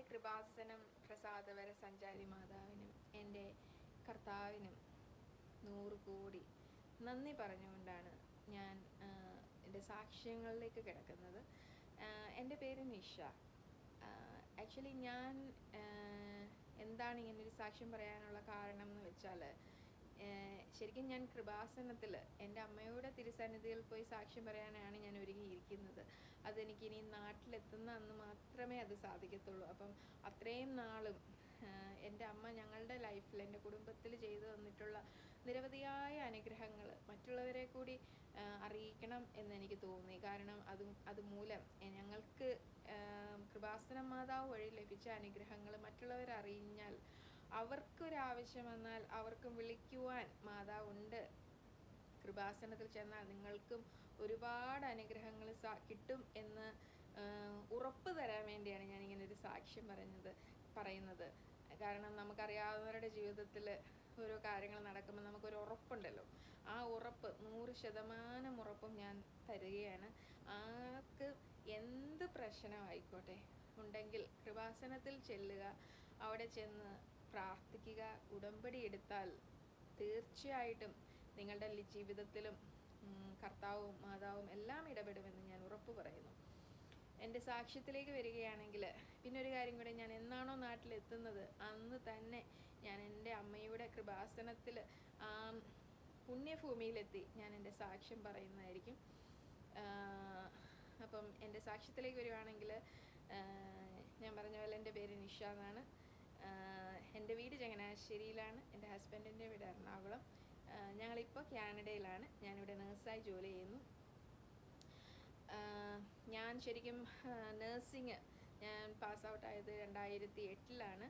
കൃപാസനം പ്രസാദവര സഞ്ചാരി മാതാവിനും എൻ്റെ കർത്താവിനും 100 കോടി നന്ദി പറഞ്ഞുകൊണ്ടാണ് ഞാൻ എൻ്റെ സാക്ഷ്യങ്ങളിലേക്ക് കിടക്കുന്നത്. എൻ്റെ പേര് നിഷ. ആക്ച്വലി ഞാൻ എന്താണ് ഇങ്ങനൊരു സാക്ഷ്യം പറയാനുള്ള കാരണം എന്ന് വെച്ചാൽ, ശരിക്കും ഞാൻ കൃപാസനത്തിൽ എൻ്റെ അമ്മയുടെ തിരുസന്നിധിയിൽ പോയി സാക്ഷ്യം പറയാനാണ് ഞാൻ ഒരുങ്ങിയിരിക്കുന്നത്. അതെനിക്കിനി നാട്ടിലെത്തുന്ന അന്ന് മാത്രമേ അത് സാധിക്കത്തുള്ളൂ. അപ്പം അത്രയും നാളും എൻ്റെ അമ്മ ഞങ്ങളുടെ ലൈഫിൽ, എൻ്റെ കുടുംബത്തിൽ ചെയ്തു തന്നിട്ടുള്ള നിരവധിയായ അനുഗ്രഹങ്ങൾ മറ്റുള്ളവരെ കൂടി അറിയിക്കണം എന്നെനിക്ക് തോന്നി. കാരണം അതുമൂലം ഞങ്ങൾക്ക് കൃപാസന മാതാവ് വഴി ലഭിച്ച അനുഗ്രഹങ്ങൾ മറ്റുള്ളവരറിഞ്ഞാൽ, അവർക്കൊരാവശ്യം വന്നാൽ അവർക്കും വിളിക്കുവാൻ മാതാവുണ്ട്. കൃപാസനത്തിൽ ചെന്നാൽ നിങ്ങൾക്കും ഒരുപാട് അനുഗ്രഹങ്ങൾ കിട്ടും എന്ന് ഉറപ്പ് തരാൻ വേണ്ടിയാണ് ഞാനിങ്ങനൊരു സാക്ഷ്യം പറയുന്നത്. കാരണം നമുക്കറിയാവുന്നവരുടെ ജീവിതത്തിൽ ഓരോ കാര്യങ്ങൾ നടക്കുമ്പോൾ നമുക്കൊരു ഉറപ്പുണ്ടല്ലോ. ആ ഉറപ്പ് 100% ഉറപ്പും ഞാൻ തരികയാണ്. ആർക്ക് എന്ത് പ്രശ്നമായിക്കോട്ടെ ഉണ്ടെങ്കിൽ കൃപാസനത്തിൽ ചെല്ലുക, അവിടെ ചെന്ന് പ്രാർത്ഥിക്കുക, ഉടമ്പടി എടുത്താൽ തീർച്ചയായിട്ടും നിങ്ങളുടെ ജീവിതത്തിലും കർത്താവും മാതാവും എല്ലാം ഇടപെടുമെന്ന് ഞാൻ ഉറപ്പ് പറയുന്നു. എൻ്റെ സാക്ഷ്യത്തിലേക്ക് വരികയാണെങ്കിൽ, പിന്നെ ഒരു കാര്യം കൂടെ, ഞാൻ എന്നാണോ നാട്ടിലെത്തുന്നത് അന്ന് തന്നെ ഞാൻ എൻ്റെ അമ്മയുടെ കൃപാസനത്തിൽ പുണ്യഭൂമിയിലെത്തി ഞാൻ എൻ്റെ സാക്ഷ്യം പറയുന്നതായിരിക്കും. അപ്പം എൻ്റെ സാക്ഷ്യത്തിലേക്ക് വരുവാണെങ്കിൽ, ഞാൻ പറഞ്ഞ പോലെ എൻ്റെ പേര് നിഷ എന്നാണ്. എൻ്റെ വീട് ചങ്ങനാശ്ശേരിയിലാണ്, എൻ്റെ ഹസ്ബൻഡിൻ്റെ വീട് എറണാകുളം. ഞങ്ങളിപ്പോൾ കാനഡയിലാണ്. ഞാനിവിടെ നേഴ്സായി ജോലി ചെയ്യുന്നു. ഞാൻ ശരിക്കും നേഴ്സിങ് ഞാൻ പാസ് ഔട്ട് ആയത് 2008-ലാണ്.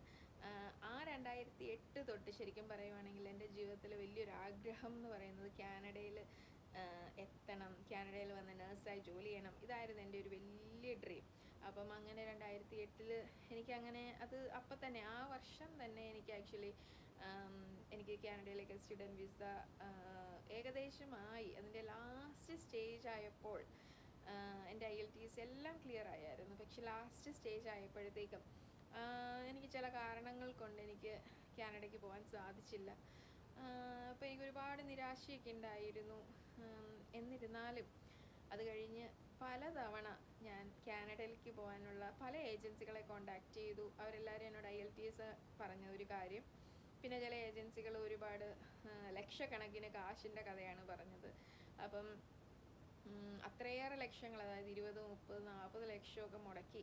ആ 2008 തൊട്ട് ശരിക്കും പറയുവാണെങ്കിൽ എൻ്റെ ജീവിതത്തിൽ വലിയൊരു ആഗ്രഹം എന്ന് പറയുന്നത് കാനഡയിൽ എത്തണം, കാനഡയിൽ വന്ന് നേഴ്സായി ജോലി ചെയ്യണം. ഇതായിരുന്നു എൻ്റെ ഒരു വലിയ ഡ്രീം. അപ്പം അങ്ങനെ 2008 എനിക്കങ്ങനെ അപ്പം തന്നെ ആ വർഷം തന്നെ എനിക്ക് കാനഡയിലേക്ക് സ്റ്റുഡൻറ്റ് വിസ ഏകദേശമായി. അതിൻ്റെ ലാസ്റ്റ് സ്റ്റേജ് ആയപ്പോൾ എൻ്റെ IELTS എല്ലാം ക്ലിയർ ആയിരുന്നു. പക്ഷെ ലാസ്റ്റ് സ്റ്റേജ് ആയപ്പോഴത്തേക്കും എനിക്ക് ചില കാരണങ്ങൾ കൊണ്ട് എനിക്ക് കാനഡയ്ക്ക് പോകാൻ സാധിച്ചില്ല. അപ്പോൾ എനിക്ക് ഒരുപാട് നിരാശയൊക്കെ ഉണ്ടായിരുന്നു. എന്നിരുന്നാലും അത് കഴിഞ്ഞ് പലതവണ ഞാൻ കാനഡയിലേക്ക് പോകാനുള്ള പല ഏജൻസികളെ കോണ്ടാക്ട് ചെയ്തു. അവരെല്ലാവരും എന്നോട് IELTS പറഞ്ഞ ഒരു കാര്യം. പിന്നെ ചില ഏജൻസികൾ ഒരുപാട് ലക്ഷക്കണക്കിന് കാശിൻ്റെ കഥയാണ് പറഞ്ഞത്. അപ്പം അത്രയേറെ ലക്ഷങ്ങൾ, അതായത് 20, 30, 40 ലക്ഷമൊക്കെ മുടക്കി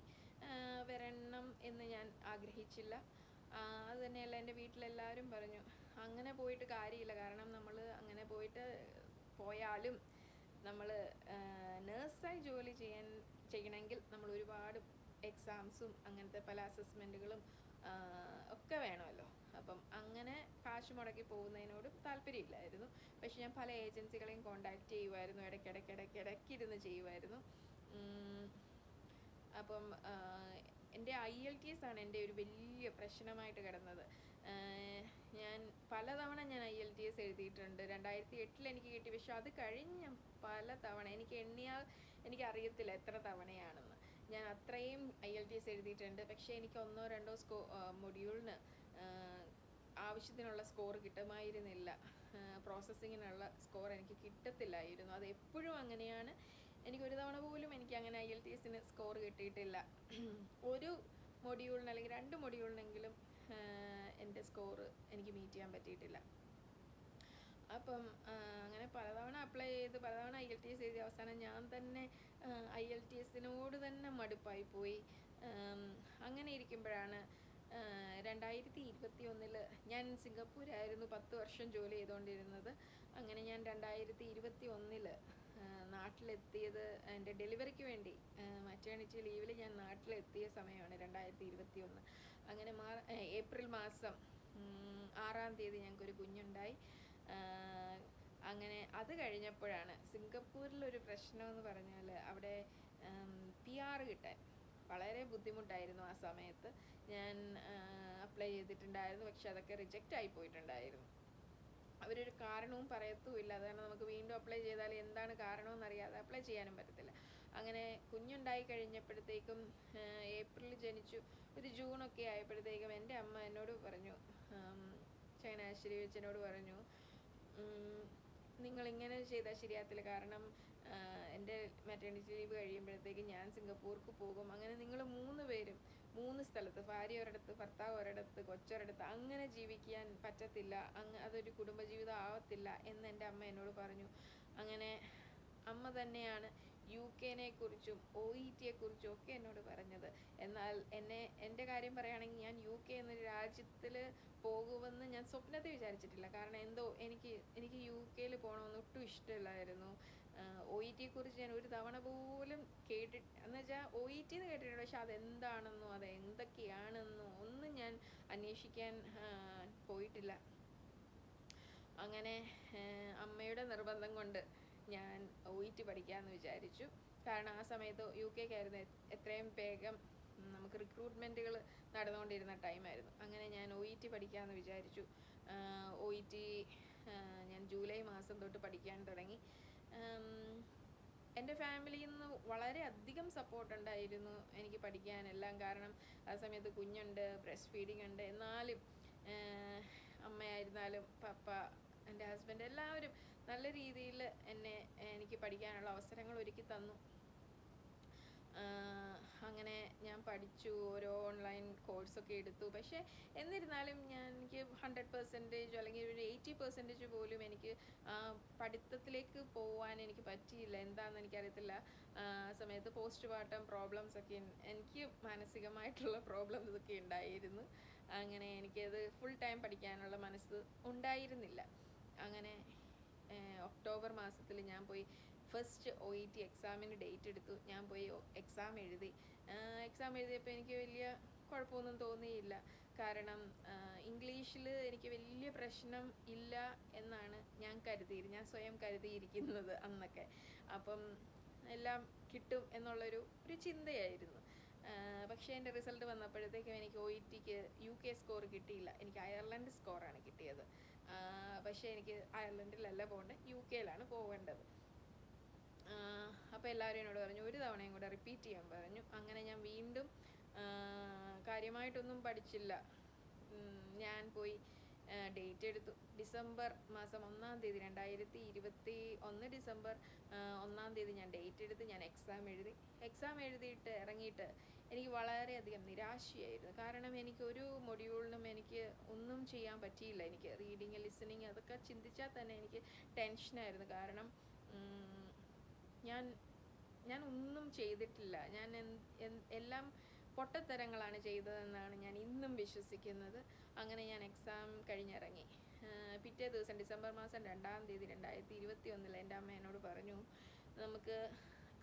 വരണം എന്ന് ഞാൻ ആഗ്രഹിച്ചില്ല. അത് തന്നെയല്ല, എൻ്റെ വീട്ടിലെല്ലാവരും പറഞ്ഞു അങ്ങനെ പോയിട്ട് കാര്യമില്ല. കാരണം നമ്മൾ അങ്ങനെ പോയാലും നമ്മൾ നേഴ്സായി ജോലി ചെയ്യണമെങ്കിൽ നമ്മൾ ഒരുപാട് എക്സാംസും അങ്ങനത്തെ പല അസസ്മെൻറ്റുകളും ഒക്കെ വേണമല്ലോ. അപ്പം അങ്ങനെ കാശ് മുടക്കി പോകുന്നതിനോടും താല്പര്യമില്ലായിരുന്നു. പക്ഷെ ഞാൻ പല ഏജൻസികളെയും കോണ്ടാക്ട് ചെയ്യുമായിരുന്നു, ഇടയ്ക്കിരുന്ന് ചെയ്യുമായിരുന്നു. അപ്പം എൻ്റെ IELTS ആണ് എൻ്റെ ഒരു വലിയ പ്രശ്നമായിട്ട് കിടന്നത്. ഞാൻ പലതവണ IELTS എഴുതിയിട്ടുണ്ട്. 2008 എനിക്ക് കിട്ടി. പക്ഷെ അത് കഴിഞ്ഞ് പലതവണ എണ്ണിയാൽ എനിക്കറിയത്തില്ല എത്ര തവണയാണെന്ന്. ഞാൻ അത്രയും IELTS എഴുതിയിട്ടുണ്ട്. പക്ഷേ എനിക്ക് 1-2 മൊഡ്യൂളിന് ആവശ്യത്തിനുള്ള സ്കോർ കിട്ടുമായിരുന്നില്ല. പ്രോസസ്സിങ്ങിനുള്ള സ്കോർ എനിക്ക് കിട്ടത്തില്ലായിരുന്നു. അത് എപ്പോഴും അങ്ങനെയാണ്. എനിക്കൊരു തവണ പോലും അങ്ങനെ IELTSന് സ്കോർ കിട്ടിയിട്ടില്ല. ഒരു മൊഡ്യൂളിന് അല്ലെങ്കിൽ 2 മൊഡ്യൂളിനെങ്കിലും എൻ്റെ സ്കോർ എനിക്ക് മീറ്റ് ചെയ്യാൻ പറ്റിയിട്ടില്ല. അപ്പം അങ്ങനെ പലതവണ അപ്ലൈ ചെയ്ത് പലതവണ IELTS എഴുതി അവസാനം ഞാൻ തന്നെ IELTSനോട് തന്നെ മടുപ്പായി പോയി. അങ്ങനെ ഇരിക്കുമ്പോഴാണ് 2021 ഞാൻ സിംഗപ്പൂരായിരുന്നു 10 വർഷം ജോലി ചെയ്തുകൊണ്ടിരുന്നത്. അങ്ങനെ ഞാൻ 2021 നാട്ടിലെത്തിയത് എൻ്റെ ഡെലിവറിക്ക് വേണ്ടി. മറ്റേണിറ്റി ലീവിൽ ഞാൻ നാട്ടിലെത്തിയ സമയമാണ് 2021. അങ്ങനെ ഏപ്രിൽ മാസം 6-ാം തീയതി ഞങ്ങൾക്കൊരു കുഞ്ഞുണ്ടായി. അങ്ങനെ അത് കഴിഞ്ഞപ്പോഴാണ് സിംഗപ്പൂരിലൊരു പ്രശ്നമെന്ന് പറഞ്ഞാൽ, അവിടെ PR കിട്ടാൻ വളരെ ബുദ്ധിമുട്ടായിരുന്നു. ആ സമയത്ത് ഞാൻ അപ്ലൈ ചെയ്തിട്ടുണ്ടായിരുന്നു. പക്ഷെ അതൊക്കെ റിജക്റ്റ് ആയി പോയിട്ടുണ്ടായിരുന്നു. അവരൊരു കാരണവും പറയത്തുമില്ല. അതാണ് നമുക്ക് വീണ്ടും അപ്ലൈ ചെയ്താൽ എന്താണ് കാരണമെന്നറിയാതെ അപ്ലൈ ചെയ്യാനും പറ്റത്തില്ല. അങ്ങനെ കുഞ്ഞുണ്ടായി കഴിഞ്ഞപ്പോഴത്തേക്കും ഏപ്രിൽ ജനിച്ചു, ഒരു ജൂണൊക്കെ ആയപ്പോഴത്തേക്കും എൻ്റെ അമ്മ എന്നോട് പറഞ്ഞു, ചങ്ങനാശ്ശേരി വെച്ചെന്നോട് പറഞ്ഞു, നിങ്ങളിങ്ങനെ ചെയ്താൽ ശരിയാകത്തില്ല, കാരണം എൻ്റെ മാറ്റേണിറ്റി ലീവ് കഴിയുമ്പോഴത്തേക്ക് ഞാൻ സിംഗപ്പൂർക്ക് പോകും, അങ്ങനെ നിങ്ങൾ 3 പേരും 3 സ്ഥലത്ത്, ഭാര്യ ഒരിടത്ത് ഭർത്താവ് ഒരിടത്ത് കൊച്ചൊരിടത്ത് അങ്ങനെ ജീവിക്കാൻ പറ്റത്തില്ല, അതൊരു കുടുംബജീവിതം ആവത്തില്ല എന്ന് എൻ്റെ അമ്മ എന്നോട് പറഞ്ഞു. അങ്ങനെ അമ്മ തന്നെയാണ് UK-നെ കുറിച്ചും OET കുറിച്ചും ഒക്കെ എന്നോട് പറഞ്ഞത്. എന്നാൽ എൻ്റെ കാര്യം പറയുകയാണെങ്കിൽ ഞാൻ UK എന്നൊരു രാജ്യത്തിൽ പോകുമെന്ന് ഞാൻ സ്വപ്നത്തിൽ വിചാരിച്ചിട്ടില്ല. കാരണം എന്തോ എനിക്ക് UK-ൽ പോകണമെന്ന് ഒട്ടും ഇഷ്ടമില്ലായിരുന്നു. OET കുറിച്ച് ഞാൻ ഒരു തവണ പോലും എന്ന് വെച്ചാൽ OET എന്ന് കേട്ടിട്ടുണ്ട്, പക്ഷെ അതെന്താണെന്നോ എന്തൊക്കെയാണെന്നോ ഒന്നും ഞാൻ അന്വേഷിക്കാൻ പോയിട്ടില്ല. അങ്ങനെ അമ്മയുടെ നിർബന്ധം കൊണ്ട് ഞാൻ OET പഠിക്കാമെന്ന് വിചാരിച്ചു. കാരണം ആ സമയത്ത് UK-ക്കായിരുന്നു എത്രയും വേഗം നമുക്ക് റിക്രൂട്ട്മെൻറ്റുകൾ നടന്നുകൊണ്ടിരുന്ന ടൈമായിരുന്നു. അങ്ങനെ ഞാൻ OET പഠിക്കാമെന്ന് വിചാരിച്ചു. OET ഞാൻ ജൂലൈ മാസം തൊട്ട് പഠിക്കാൻ തുടങ്ങി. എൻ്റെ ഫാമിലിയിൽ നിന്ന് വളരെയധികം സപ്പോർട്ട് ഉണ്ടായിരുന്നു എനിക്ക് പഠിക്കാനെല്ലാം. കാരണം ആ സമയത്ത് കുഞ്ഞുണ്ട്, ബ്രസ്റ്റ് ഫീഡിങ് ഉണ്ട്. എന്നാലും അമ്മയായിരുന്നാലും പപ്പ, എൻ്റെ ഹസ്ബൻഡ്, എല്ലാവരും നല്ല രീതിയിൽ എനിക്ക് പഠിക്കാനുള്ള അവസരങ്ങൾ ഒരുക്കി തന്നു. അങ്ങനെ ഞാൻ പഠിച്ചു, ഓരോ ഓൺലൈൻ കോഴ്സൊക്കെ എടുത്തു. പക്ഷേ എന്നിരുന്നാലും എനിക്ക് 100% അല്ലെങ്കിൽ ഒരു 80% പോലും എനിക്ക് പഠിത്തത്തിലേക്ക് പോകാൻ എനിക്ക് പറ്റിയില്ല. എന്താണെന്ന് എനിക്കറിയത്തില്ല. ആ സമയത്ത് പോസ്റ്റ്മോർട്ടം പ്രോബ്ലംസ് ഒക്കെ, എനിക്ക് മാനസികമായിട്ടുള്ള പ്രോബ്ലംസ് ഒക്കെ ഉണ്ടായിരുന്നു. അങ്ങനെ എനിക്കത് ഫുൾ ടൈം പഠിക്കാനുള്ള മനസ്സ് ഉണ്ടായിരുന്നില്ല. അങ്ങനെ ഒക്ടോബർ മാസത്തിൽ ഞാൻ പോയി ഫസ്റ്റ് OET എക്സാമിന് ഡേറ്റ് എടുത്തു. ഞാൻ പോയി എക്സാം എഴുതിയപ്പോൾ എനിക്ക് വലിയ കുഴപ്പമൊന്നും തോന്നിയില്ല. കാരണം ഇംഗ്ലീഷിൽ എനിക്ക് വലിയ പ്രശ്നം ഇല്ല എന്നാണ് ഞാൻ സ്വയം കരുതിയിരിക്കുന്നത് അന്നൊക്കെ. അപ്പം എല്ലാം കിട്ടും എന്നുള്ളൊരു ചിന്തയായിരുന്നു. പക്ഷേ എൻ്റെ റിസൾട്ട് വന്നപ്പോഴത്തേക്കും എനിക്ക് OETക്ക് UK സ്കോർ കിട്ടിയില്ല, എനിക്ക് അയർലൻഡ് സ്കോറാണ് കിട്ടിയത്. പക്ഷേ എനിക്ക് അയർലൻഡിലല്ല പോകേണ്ടത്, UK-യിലാണ് പോകേണ്ടത്. അപ്പോൾ എല്ലാവരും എന്നോട് പറഞ്ഞു ഒരു തവണയും കൂടെ റിപ്പീറ്റ് ചെയ്യാൻ പറഞ്ഞു. അങ്ങനെ ഞാൻ വീണ്ടും കാര്യമായിട്ടൊന്നും പഠിച്ചില്ല. ഞാൻ പോയി ഡേറ്റ് എടുത്തു. ഡിസംബർ മാസം 1-ാം തീയതി 2021 ഡിസംബർ 1-ാം തീയതി ഞാൻ ഡേറ്റ് എടുത്ത് ഞാൻ എക്സാം എഴുതിയിട്ട് ഇറങ്ങിയിട്ട് എനിക്ക് വളരെയധികം നിരാശയായിരുന്നു. കാരണം എനിക്ക് ഒരു മൊഡ്യൂളിനും എനിക്ക് ഒന്നും ചെയ്യാൻ പറ്റിയില്ല. എനിക്ക് റീഡിങ്, ലിസണിങ് അതൊക്കെ ചിന്തിച്ചാൽ തന്നെ എനിക്ക് ടെൻഷനായിരുന്നു. കാരണം ഞാൻ ഒന്നും ചെയ്തിട്ടില്ല. ഞാൻ എല്ലാം പൊട്ടത്തരങ്ങളാണ് ചെയ്തതെന്നാണ് ഞാൻ ഇന്നും വിശ്വസിക്കുന്നത്. അങ്ങനെ ഞാൻ എക്സാം കഴിഞ്ഞിറങ്ങി. പിറ്റേ ദിവസം ഡിസംബർ മാസം 2-ാം തീയതി 2021 എൻ്റെ അമ്മ എന്നോട് പറഞ്ഞു, നമുക്ക്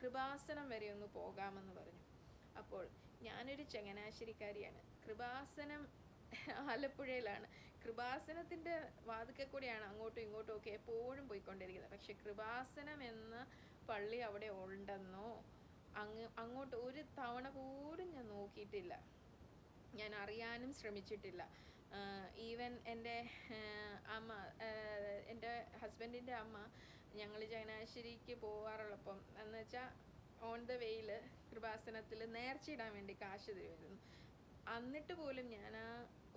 കൃപാസനം വരെ ഒന്ന് പോകാമെന്ന് പറഞ്ഞു. അപ്പോൾ ഞാനൊരു ചങ്ങനാശ്ശേരിക്കാരിയാണ്. കൃപാസനം ആലപ്പുഴയിലാണ്. കൃപാസനത്തിൻ്റെ വാതിക്കൽ കൂടെയാണ് അങ്ങോട്ടും ഇങ്ങോട്ടും ഒക്കെ എപ്പോഴും പോയിക്കൊണ്ടിരിക്കുന്നത്. പക്ഷെ കൃപാസനം എന്ന പള്ളി അവിടെ ഉണ്ടെന്നോ അങ്ങോട്ട് ഒരു തവണ പോലും ഞാൻ നോക്കിയിട്ടില്ല, ഞാൻ അറിയാനും ശ്രമിച്ചിട്ടില്ല. ഈവൻ എൻ്റെ അമ്മ, എൻ്റെ ഹസ്ബൻഡിൻ്റെ അമ്മ, ഞങ്ങൾ ചങ്ങനാശ്ശേരിക്ക് പോകാറുള്ളപ്പം എന്ന് വെച്ചാൽ ഓൺ ദ വേയിൽ കൃപാസനത്തിൽ നേർച്ചയിടാൻ വേണ്ടി കാശ് തരുമായിരുന്നു. എന്നിട്ട് പോലും ഞാൻ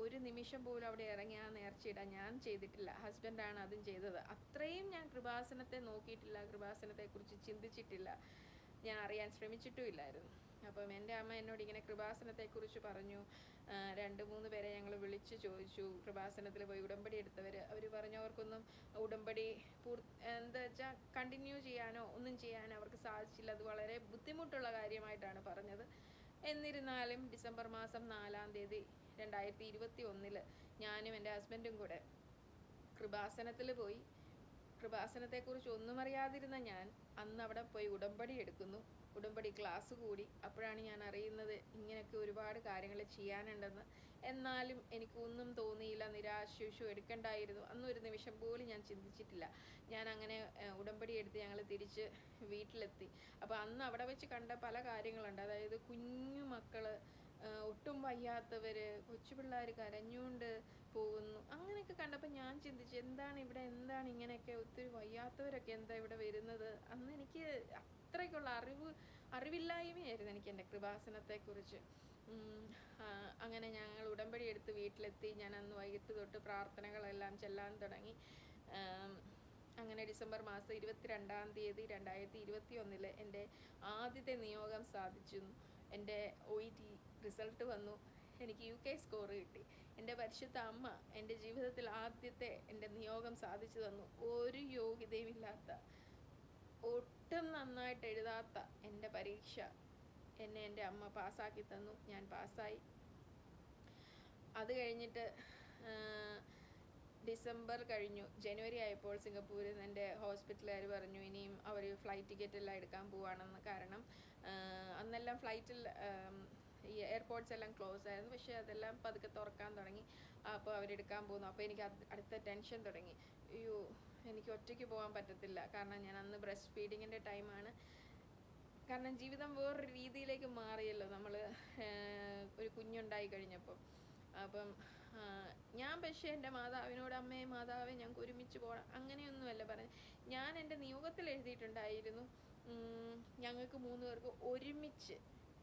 ഒരു നിമിഷം പോലും അവിടെ ഇറങ്ങി നേർച്ചയിടാൻ ഞാൻ ചെയ്തിട്ടില്ല. ഹസ്ബൻഡാണ് അതും ചെയ്തത്. അത്രയും ഞാൻ കൃപാസനത്തെ നോക്കിയിട്ടില്ല, കൃപാസനത്തെക്കുറിച്ച് ചിന്തിച്ചിട്ടില്ല, ഞാൻ അറിയാൻ ശ്രമിച്ചിട്ടും ഇല്ലായിരുന്നു. അപ്പം എൻ്റെ അമ്മ എന്നോട് ഇങ്ങനെ കൃപാസനത്തെക്കുറിച്ച് പറഞ്ഞു. 2-3 പേരെ ഞങ്ങൾ വിളിച്ച് ചോദിച്ചു, കൃപാസനത്തിൽ പോയി ഉടമ്പടി എടുത്തവർ. അവർ പറഞ്ഞു അവർക്കൊന്നും ഉടമ്പടി എന്താ വെച്ചാൽ കണ്ടിന്യൂ ചെയ്യാനോ ഒന്നും ചെയ്യാനോ അവർക്ക് സാധിച്ചില്ല, അത് വളരെ ബുദ്ധിമുട്ടുള്ള കാര്യമായിട്ടാണ് പറഞ്ഞത്. എന്നിരുന്നാലും ഡിസംബർ മാസം 4-ാം തീയതി 2021 ഞാനും എൻ്റെ ഹസ്ബൻഡും കൂടെ കൃപാസനത്തിൽ പോയി. കൃപാസനത്തെക്കുറിച്ച് ഒന്നും അറിയാതിരുന്ന ഞാൻ അന്ന് അവിടെ പോയി ഉടമ്പടി എടുക്കുന്നു, ഉടമ്പടി ക്ലാസ് കൂടി. അപ്പോഴാണ് ഞാൻ അറിയുന്നത് ഇങ്ങനെയൊക്കെ ഒരുപാട് കാര്യങ്ങൾ ചെയ്യാനുണ്ടെന്ന്. എന്നാലും എനിക്കൊന്നും തോന്നിയില്ല, നിരാശിച്ചു എടുക്കണ്ടായിരുന്നു. അന്നൊരു നിമിഷം പോലും ഞാൻ ചിന്തിച്ചിട്ടില്ല. ഞാൻ അങ്ങനെ ഉടമ്പടി എടുത്ത് ഞങ്ങൾ തിരിച്ച് വീട്ടിലെത്തി. അപ്പോൾ അന്ന് അവിടെ വെച്ച് കണ്ട പല കാര്യങ്ങളുണ്ട്. അതായത് കുഞ്ഞു മക്കൾ, ഒട്ടും വയ്യാത്തവർ, കൊച്ചു പിള്ളേർ കരഞ്ഞുകൊണ്ട് പോകുന്നു. അങ്ങനെയൊക്കെ കണ്ടപ്പോൾ ഞാൻ ചിന്തിച്ചു, എന്താണ് ഇങ്ങനെയൊക്കെ ഒത്തിരി വയ്യാത്തവരൊക്കെ എന്താ ഇവിടെ വരുന്നത്. അന്ന് എനിക്ക് അത്രയ്ക്കുള്ള അറിവ് അറിവില്ലായ്മയായിരുന്നു എനിക്ക് എൻ്റെ കൃപാസനത്തെക്കുറിച്ച്. അങ്ങനെ ഞങ്ങൾ ഉടമ്പടി എടുത്ത് വീട്ടിലെത്തി. ഞാൻ അന്ന് വൈകിട്ട് തൊട്ട് പ്രാർത്ഥനകളെല്ലാം ചെല്ലാൻ തുടങ്ങി. അങ്ങനെ ഡിസംബർ മാസം 22-ാം തീയതി 2021 എൻ്റെ ആദ്യത്തെ നിയോഗം സാധിച്ചു. എൻ്റെ OET റിസൾട്ട് വന്നു. എനിക്ക് UK സ്കോർ കിട്ടി. എൻ്റെ പരിശുദ്ധ അമ്മ എൻ്റെ ജീവിതത്തിൽ ആദ്യത്തെ എൻ്റെ നിയോഗം സാധിച്ചു തന്നു. ഒരു യോഗ്യതയുമില്ലാത്ത, ഒട്ടും നന്നായിട്ട് എഴുതാത്ത എൻ്റെ പരീക്ഷ എന്നെ എൻ്റെ അമ്മ പാസ്സാക്കി തന്നു. ഞാൻ പാസ്സായി. അത് കഴിഞ്ഞിട്ട് ഡിസംബർ കഴിഞ്ഞു. ജനുവരി ആയപ്പോൾ സിംഗപ്പൂരിൽ നിന്ന് എൻ്റെ ഹോസ്പിറ്റലുകാർ പറഞ്ഞു ഇനിയും അവർ ഫ്ലൈറ്റ് ടിക്കറ്റ് എല്ലാം എടുക്കാൻ പോവാണെന്ന്. കാരണം അന്നെല്ലാം ഫ്ലൈറ്റിൽ ഈ എയർപോർട്ട്സ് എല്ലാം ക്ലോസ് ആയിരുന്നു. പക്ഷേ അതെല്ലാം പതുക്കെ തുറക്കാൻ തുടങ്ങി. അപ്പോൾ അവരെടുക്കാൻ പോകുന്നു. അപ്പോൾ എനിക്ക് അടുത്ത ടെൻഷൻ തുടങ്ങി. അയ്യോ, എനിക്ക് ഒറ്റയ്ക്ക് പോകാൻ പറ്റത്തില്ല. കാരണം ഞാൻ അന്ന് ബ്രസ്റ്റ് ഫീഡിങ്ങിൻ്റെ ടൈമാണ്. കാരണം ജീവിതം വേറൊരു രീതിയിലേക്ക് മാറിയല്ലോ നമ്മൾ ഒരു കുഞ്ഞുണ്ടായി കഴിഞ്ഞപ്പോൾ. അപ്പം ഞാൻ പക്ഷേ എൻ്റെ മാതാവിനോട് അമ്മയെ മാതാവേ ഞങ്ങൾക്ക് ഒരുമിച്ച് പോകണം അങ്ങനെയൊന്നുമല്ല പറഞ്ഞത്. ഞാൻ എൻ്റെ നിയോഗത്തിൽ എഴുതിയിട്ടുണ്ടായിരുന്നു ഞങ്ങൾക്ക് 3 പേർക്ക് ഒരുമിച്ച്,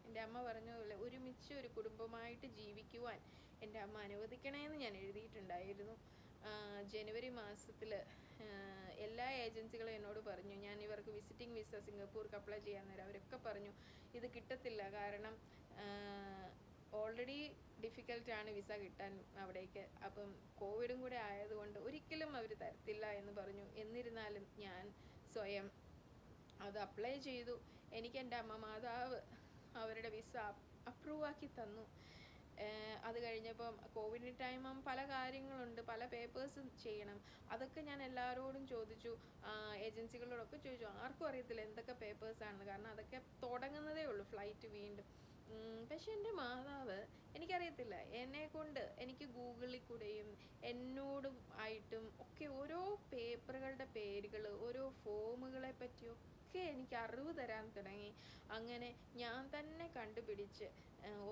എൻ്റെ അമ്മ പറഞ്ഞതുപോലെ ഒരുമിച്ച് ഒരു കുടുംബമായിട്ട് ജീവിക്കുവാൻ എൻ്റെ അമ്മ അനുവദിക്കണമെന്ന് ഞാൻ എഴുതിയിട്ടുണ്ടായിരുന്നു. ജനുവരി മാസത്തിൽ എല്ലാ ഏജൻസികളും എന്നോട് പറഞ്ഞു ഞാൻ ഇവർക്ക് വിസിറ്റിംഗ് വിസ സിംഗപ്പൂർക്ക് അപ്ലൈ ചെയ്യാൻ നേരം അവരൊക്കെ പറഞ്ഞു ഇത് കിട്ടത്തില്ല. കാരണം ഓൾറെഡി ഡിഫിക്കൽട്ടാണ് വിസ കിട്ടാൻ അവിടേക്ക്. അപ്പം കോവിഡും കൂടെ ആയതുകൊണ്ട് ഒരിക്കലും അവർ തരത്തില്ല എന്ന് പറഞ്ഞു. എന്നിരുന്നാലും ഞാൻ സ്വയം അത് അപ്ലൈ ചെയ്തു. എനിക്ക് എൻ്റെ അമ്മ മാതാവ് അവരുടെ വിസ അപ്രൂവ് ആക്കി തന്നു. അത് കഴിഞ്ഞപ്പം കോവിഡ് ടൈമും പല കാര്യങ്ങളുണ്ട്, പല പേപ്പേഴ്സും ചെയ്യണം. അതൊക്കെ ഞാൻ എല്ലാവരോടും ചോദിച്ചു, ഏജൻസികളോടൊക്കെ ചോദിച്ചു. ആർക്കും അറിയത്തില്ല എന്തൊക്കെ പേപ്പേഴ്സാണെന്ന്. കാരണം അതൊക്കെ തുടങ്ങുന്നതേ ഉള്ളൂ ഫ്ലൈറ്റ് വീണ്ടും. പക്ഷെ എൻ്റെ മാതാവ് എനിക്കറിയത്തില്ല, എന്നെക്കൊണ്ട് എനിക്ക് ഗൂഗിളിൽ കൂടെയും എന്നോടും ആയിട്ടും ഒക്കെ ഓരോ പേപ്പറുകളുടെ പേരുകൾ, ഓരോ ഫോമുകളെ പറ്റിയൊക്കെ എനിക്ക് അറിവ് തരാൻ തുടങ്ങി. അങ്ങനെ ഞാൻ തന്നെ കണ്ടുപിടിച്ച്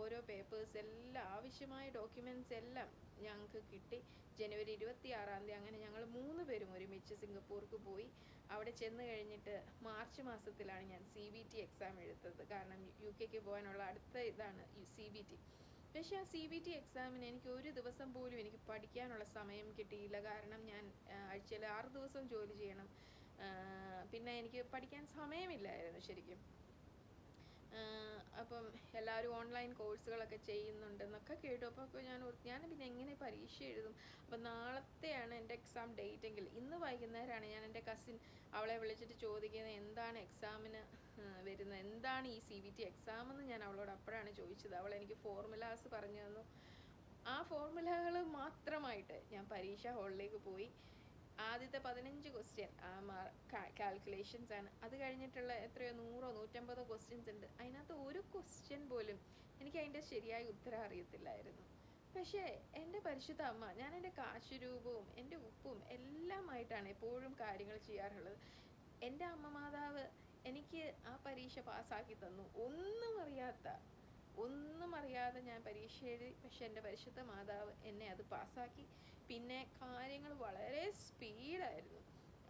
ഓരോ പേപ്പേഴ്സ് എല്ലാം, ആവശ്യമായ ഡോക്യുമെൻറ്റ്സ് എല്ലാം ഞങ്ങൾക്ക് കിട്ടി. ജനുവരി 26-ാം തീയതി അങ്ങനെ ഞങ്ങൾ 3 പേരും ഒരുമിച്ച് സിംഗപ്പൂർക്ക് പോയി. അവിടെ ചെന്ന് കഴിഞ്ഞിട്ട് മാർച്ച് മാസത്തിലാണ് ഞാൻ CBT എക്സാം എഴുതുന്നത്. കാരണം UK പോകാനുള്ള അടുത്ത ഇതാണ് CBT. പക്ഷേ ആ CBT എക്സാമിന് എനിക്ക് ഒരു ദിവസം പോലും എനിക്ക് പഠിക്കാനുള്ള സമയം കിട്ടിയില്ല. കാരണം ഞാൻ ആഴ്ചയിൽ 6 ദിവസവും ജോലി ചെയ്യണം. പിന്നെ എനിക്ക് പഠിക്കാൻ സമയമില്ലായിരുന്നു ശരിക്കും. അപ്പം എല്ലാവരും ഓൺലൈൻ കോഴ്സുകളൊക്കെ ചെയ്യുന്നുണ്ടെന്നൊക്കെ കേട്ടു. അപ്പോൾ ഞാൻ പിന്നെ എങ്ങനെ പരീക്ഷ എഴുതും? അപ്പം നാളത്തെയാണ് എൻ്റെ എക്സാം ഡേറ്റ് എങ്കിൽ ഇന്ന് വൈകുന്നേരമാണ് ഞാൻ എൻ്റെ കസിൻ അവളെ വിളിച്ചിട്ട് ചോദിക്കുന്നത് എന്താണ് എക്സാമിന് വരുന്നത്, എന്താണ് ഈ CBT എക്സാം എന്ന് ഞാൻ അവളോട് അപ്പോഴാണ് ചോദിച്ചത്. അവൾ എനിക്ക് ഫോർമുലാസ് പറഞ്ഞു തന്നു. ആ ഫോർമുലകൾ മാത്രമായിട്ട് ഞാൻ പരീക്ഷാ ഹാളിലേക്ക് പോയി. ആദ്യത്തെ 15 ക്വസ്റ്റ്യൻ കാൽക്കുലേഷൻസ് ആണ്. അത് കഴിഞ്ഞിട്ടുള്ള എത്രയോ 100 150 ക്വസ്റ്റ്യൻസ് ഉണ്ട്. അതിനകത്ത് ഒരു ക്വസ്റ്റ്യൻ പോലും എനിക്ക് അതിൻ്റെ ശരിയായ ഉത്തരം അറിയത്തില്ലായിരുന്നു. പക്ഷേ എൻ്റെ പരിശുദ്ധ അമ്മ, ഞാൻ എൻ്റെ കാശുരൂപവും എൻ്റെ ഉപ്പും എല്ലാമായിട്ടാണ് എപ്പോഴും കാര്യങ്ങൾ ചെയ്യാറുള്ളത്. എൻ്റെ അമ്മ മാതാവ് എനിക്ക് ആ പരീക്ഷ പാസ്സാക്കി തന്നു. ഒന്നും അറിയാതെ ഞാൻ പരീക്ഷ എഴുതി. പക്ഷെ എൻ്റെ പരിശുദ്ധ മാതാവ് എന്നെ അത് പാസ്സാക്കി. പിന്നെ കാര്യങ്ങൾ വളരെ സ്പീഡായിരുന്നു.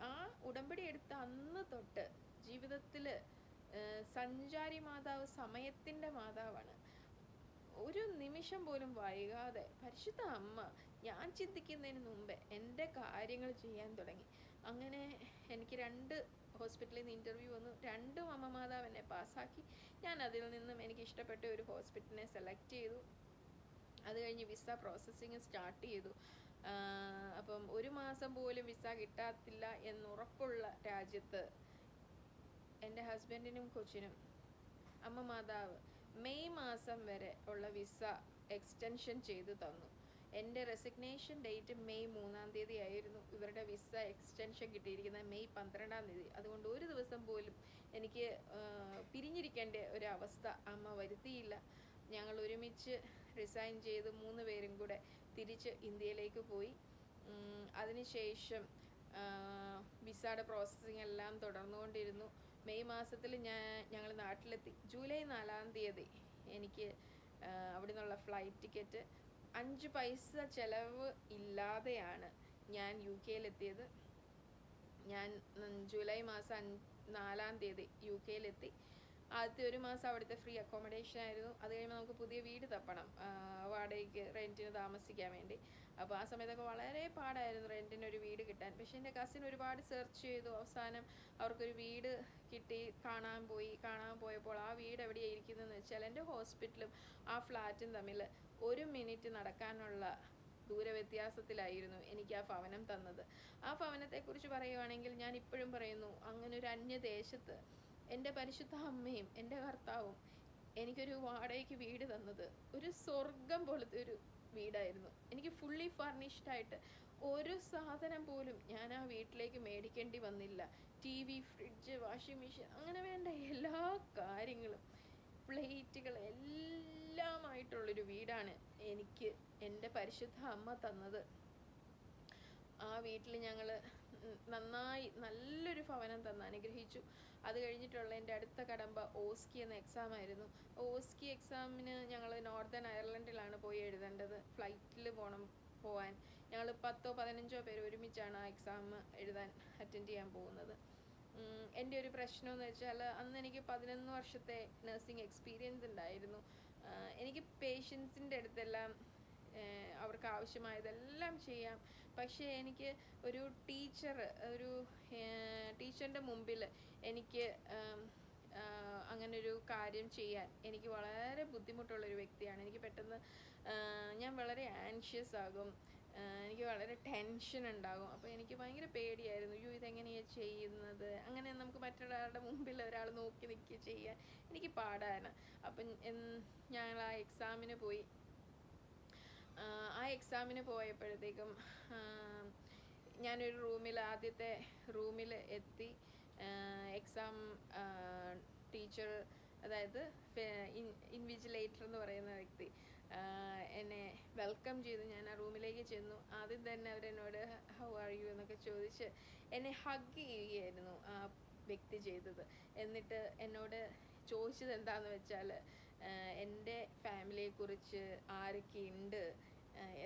ആ ഉടമ്പടി എടുത്ത അന്ന് തൊട്ട് ജീവിതത്തിൽ സഞ്ചാരി മാതാവ്, സമയത്തിൻ്റെ മാതാവാണ്. ഒരു നിമിഷം പോലും വൈകാതെ പരിശുദ്ധ അമ്മ ഞാൻ ചിന്തിക്കുന്നതിന് മുമ്പേ എൻ്റെ കാര്യങ്ങൾ ചെയ്യാൻ തുടങ്ങി. അങ്ങനെ എനിക്ക് 2 ഹോസ്പിറ്റലിൽ നിന്ന് ഇൻ്റർവ്യൂ വന്നു. 2ഉം അമ്മ മാതാവ് എന്നെ പാസ്സാക്കി. ഞാൻ അതിൽ നിന്നും എനിക്ക് ഇഷ്ടപ്പെട്ട ഒരു ഹോസ്പിറ്റലിനെ സെലക്ട് ചെയ്തു. അത് കഴിഞ്ഞ് വിസ പ്രോസസ്സിങ് സ്റ്റാർട്ട് ചെയ്തു. അപ്പം 1 മാസം പോലും വിസ കിട്ടാത്തില്ല എന്നുറപ്പുള്ള രാജ്യത്ത് എൻ്റെ ഹസ്ബൻഡിനും കൊച്ചിനും അമ്മ മാതാവ് മെയ് മാസം വരെ ഉള്ള വിസ എക്സ്റ്റൻഷൻ ചെയ്തു തന്നു. എൻ്റെ റെസിഗ്നേഷൻ ഡേറ്റ് മെയ് 3-ാം തീയതി ആയിരുന്നു. ഇവരുടെ വിസ എക്സ്റ്റൻഷൻ കിട്ടിയിരിക്കുന്നത് മെയ് 12-ാം തീയതി. അതുകൊണ്ട് ഒരു ദിവസം പോലും എനിക്ക് പിരിഞ്ഞിരിക്കേണ്ട ഒരവസ്ഥ അമ്മ വരുത്തിയില്ല. ഞങ്ങൾ ഒരുമിച്ച് റിസൈൻ ചെയ്ത് 3 പേരും കൂടെ തിരിച്ച് ഇന്ത്യയിലേക്ക് പോയി. അതിനുശേഷം വിസയുടെ പ്രോസസ്സിങ് എല്ലാം തുടർന്നുകൊണ്ടിരുന്നു. മെയ് മാസത്തിൽ ഞങ്ങൾ നാട്ടിലെത്തി. ജൂലൈ 4-ാം തീയതി എനിക്ക് അവിടെ നിന്നുള്ള ഫ്ലൈറ്റ് ടിക്കറ്റ് 5 പൈസ ചിലവ് ഇല്ലാതെയാണ് ഞാൻ UK-യിലെത്തിയത്. ഞാൻ ജൂലൈ മാസം 4-ാം തീയതി UK-യിലെത്തി. ആദ്യത്തെ 1 മാസം അവിടുത്തെ ഫ്രീ അക്കോമഡേഷൻ ആയിരുന്നു. അത് കഴിയുമ്പോൾ നമുക്ക് പുതിയ വീട് തപ്പണം, വാടകയ്ക്ക് റെൻറ്റിന് താമസിക്കാൻ വേണ്ടി. അപ്പോൾ ആ സമയത്തൊക്കെ വളരെ പാടായിരുന്നു റെൻറ്റിനൊരു വീട് കിട്ടാൻ. പക്ഷേ എൻ്റെ കസിൻ ഒരുപാട് സെർച്ച് ചെയ്തു. അവസാനം അവർക്കൊരു വീട് കിട്ടി. കാണാൻ പോയപ്പോൾ ആ വീട് എവിടെയാണ് ഇരിക്കുന്നതെന്ന് വെച്ചാൽ എൻ്റെ ഹോസ്പിറ്റലും ആ ഫ്ലാറ്റും തമ്മിൽ 1 മിനിറ്റ് നടക്കാനുള്ള ദൂരവ്യത്യാസത്തിലായിരുന്നു എനിക്ക് ആ ഭവനം തന്നത്. ആ ഭവനത്തെക്കുറിച്ച് പറയുവാണെങ്കിൽ ഞാൻ ഇപ്പോഴും പറയുന്നു, അങ്ങനെ ഒരു അന്യദേശത്ത് എൻ്റെ പരിശുദ്ധ അമ്മയും എൻ്റെ കർത്താവും എനിക്കൊരു വാടകയ്ക്ക് വീട് തന്നത് ഒരു സ്വർഗം പോലത്തെ ഒരു വീടായിരുന്നു. എനിക്ക് ഫുള്ളി ഫർണിഷ്ഡ് ആയിട്ട് ഒരു സാധനം പോലും ഞാൻ ആ വീട്ടിലേക്ക് മേടിക്കേണ്ടി വന്നില്ല. TV, ഫ്രിഡ്ജ്, വാഷിംഗ് മെഷീൻ, അങ്ങനെ വേണ്ട എല്ലാ കാര്യങ്ങളും, പ്ലേറ്റുകൾ എല്ലാമായിട്ടുള്ളൊരു വീടാണ് എനിക്ക് എൻ്റെ പരിശുദ്ധ അമ്മ തന്നത്. ആ വീട്ടിൽ ഞങ്ങൾ നന്നായി നല്ലൊരു ഭവനം തന്ന് അനുഗ്രഹിച്ചു. അത് കഴിഞ്ഞിട്ടുള്ള എൻ്റെ അടുത്ത കടമ്പ ഓസ്കി എന്ന എക്സാം ആയിരുന്നു. ഓസ്കി എക്സാമിന് ഞങ്ങൾ നോർത്തേൺ അയർലൻഡിലാണ് പോയി എഴുതേണ്ടത്. ഫ്ലൈറ്റിൽ പോവാൻ ഞങ്ങൾ 10-15 പേര് ഒരുമിച്ചാണ് ആ എക്സാം അറ്റൻഡ് ചെയ്യാൻ പോകുന്നത്. എൻ്റെ ഒരു പ്രശ്നമെന്ന് വെച്ചാൽ അന്ന് എനിക്ക് 11 വർഷത്തെ നഴ്സിംഗ് എക്സ്പീരിയൻസ് ഉണ്ടായിരുന്നു. എനിക്ക് പേഷ്യൻസിൻ്റെ അടുത്തെല്ലാം അവർക്ക് ആവശ്യമായതെല്ലാം ചെയ്യാം. പക്ഷേ എനിക്ക് ഒരു ടീച്ചറിൻ്റെ മുമ്പിൽ എനിക്ക് അങ്ങനൊരു കാര്യം ചെയ്യാൻ എനിക്ക് വളരെ ബുദ്ധിമുട്ടുള്ളൊരു വ്യക്തിയാണ്. എനിക്ക് പെട്ടെന്ന് ഞാൻ വളരെ ആൻഷ്യസ് ആകും, എനിക്ക് വളരെ ടെൻഷൻ ഉണ്ടാകും. അപ്പോൾ എനിക്ക് ഭയങ്കര പേടിയായിരുന്നു, ഇതെങ്ങനെയാണ് ചെയ്യുന്നത്, അങ്ങനെ നമുക്ക് മറ്റൊരാളുടെ മുമ്പിൽ ഒരാൾ നോക്കി നിൽക്കുക ചെയ്യാൻ എനിക്ക് പാടാണ്. അപ്പം ഞങ്ങൾ ആ എക്സാമിന് പോയി. ആ എക്സാമിന് പോയപ്പോഴത്തേക്കും ഞാനൊരു ആദ്യത്തെ റൂമിൽ എത്തി. എക്സാം ടീച്ചർ, അതായത് ഇൻവിജിലേറ്റർ എന്ന് പറയുന്ന വ്യക്തി എന്നെ വെൽക്കം ചെയ്തു. ഞാൻ ആ റൂമിലേക്ക് ചെന്നു. ആദ്യം തന്നെ അവരെന്നോട് ഹൗ ആർ യു എന്നൊക്കെ ചോദിച്ച് എന്നെ ഹഗ് ചെയ്യുകയായിരുന്നു ആ വ്യക്തി ചെയ്തത്. എന്നിട്ട് എന്നോട് ചോദിച്ചത് എന്താണെന്ന് വെച്ചാൽ എൻ്റെ ഫാമിലിയെക്കുറിച്ച്, ആരൊക്കെയുണ്ട്,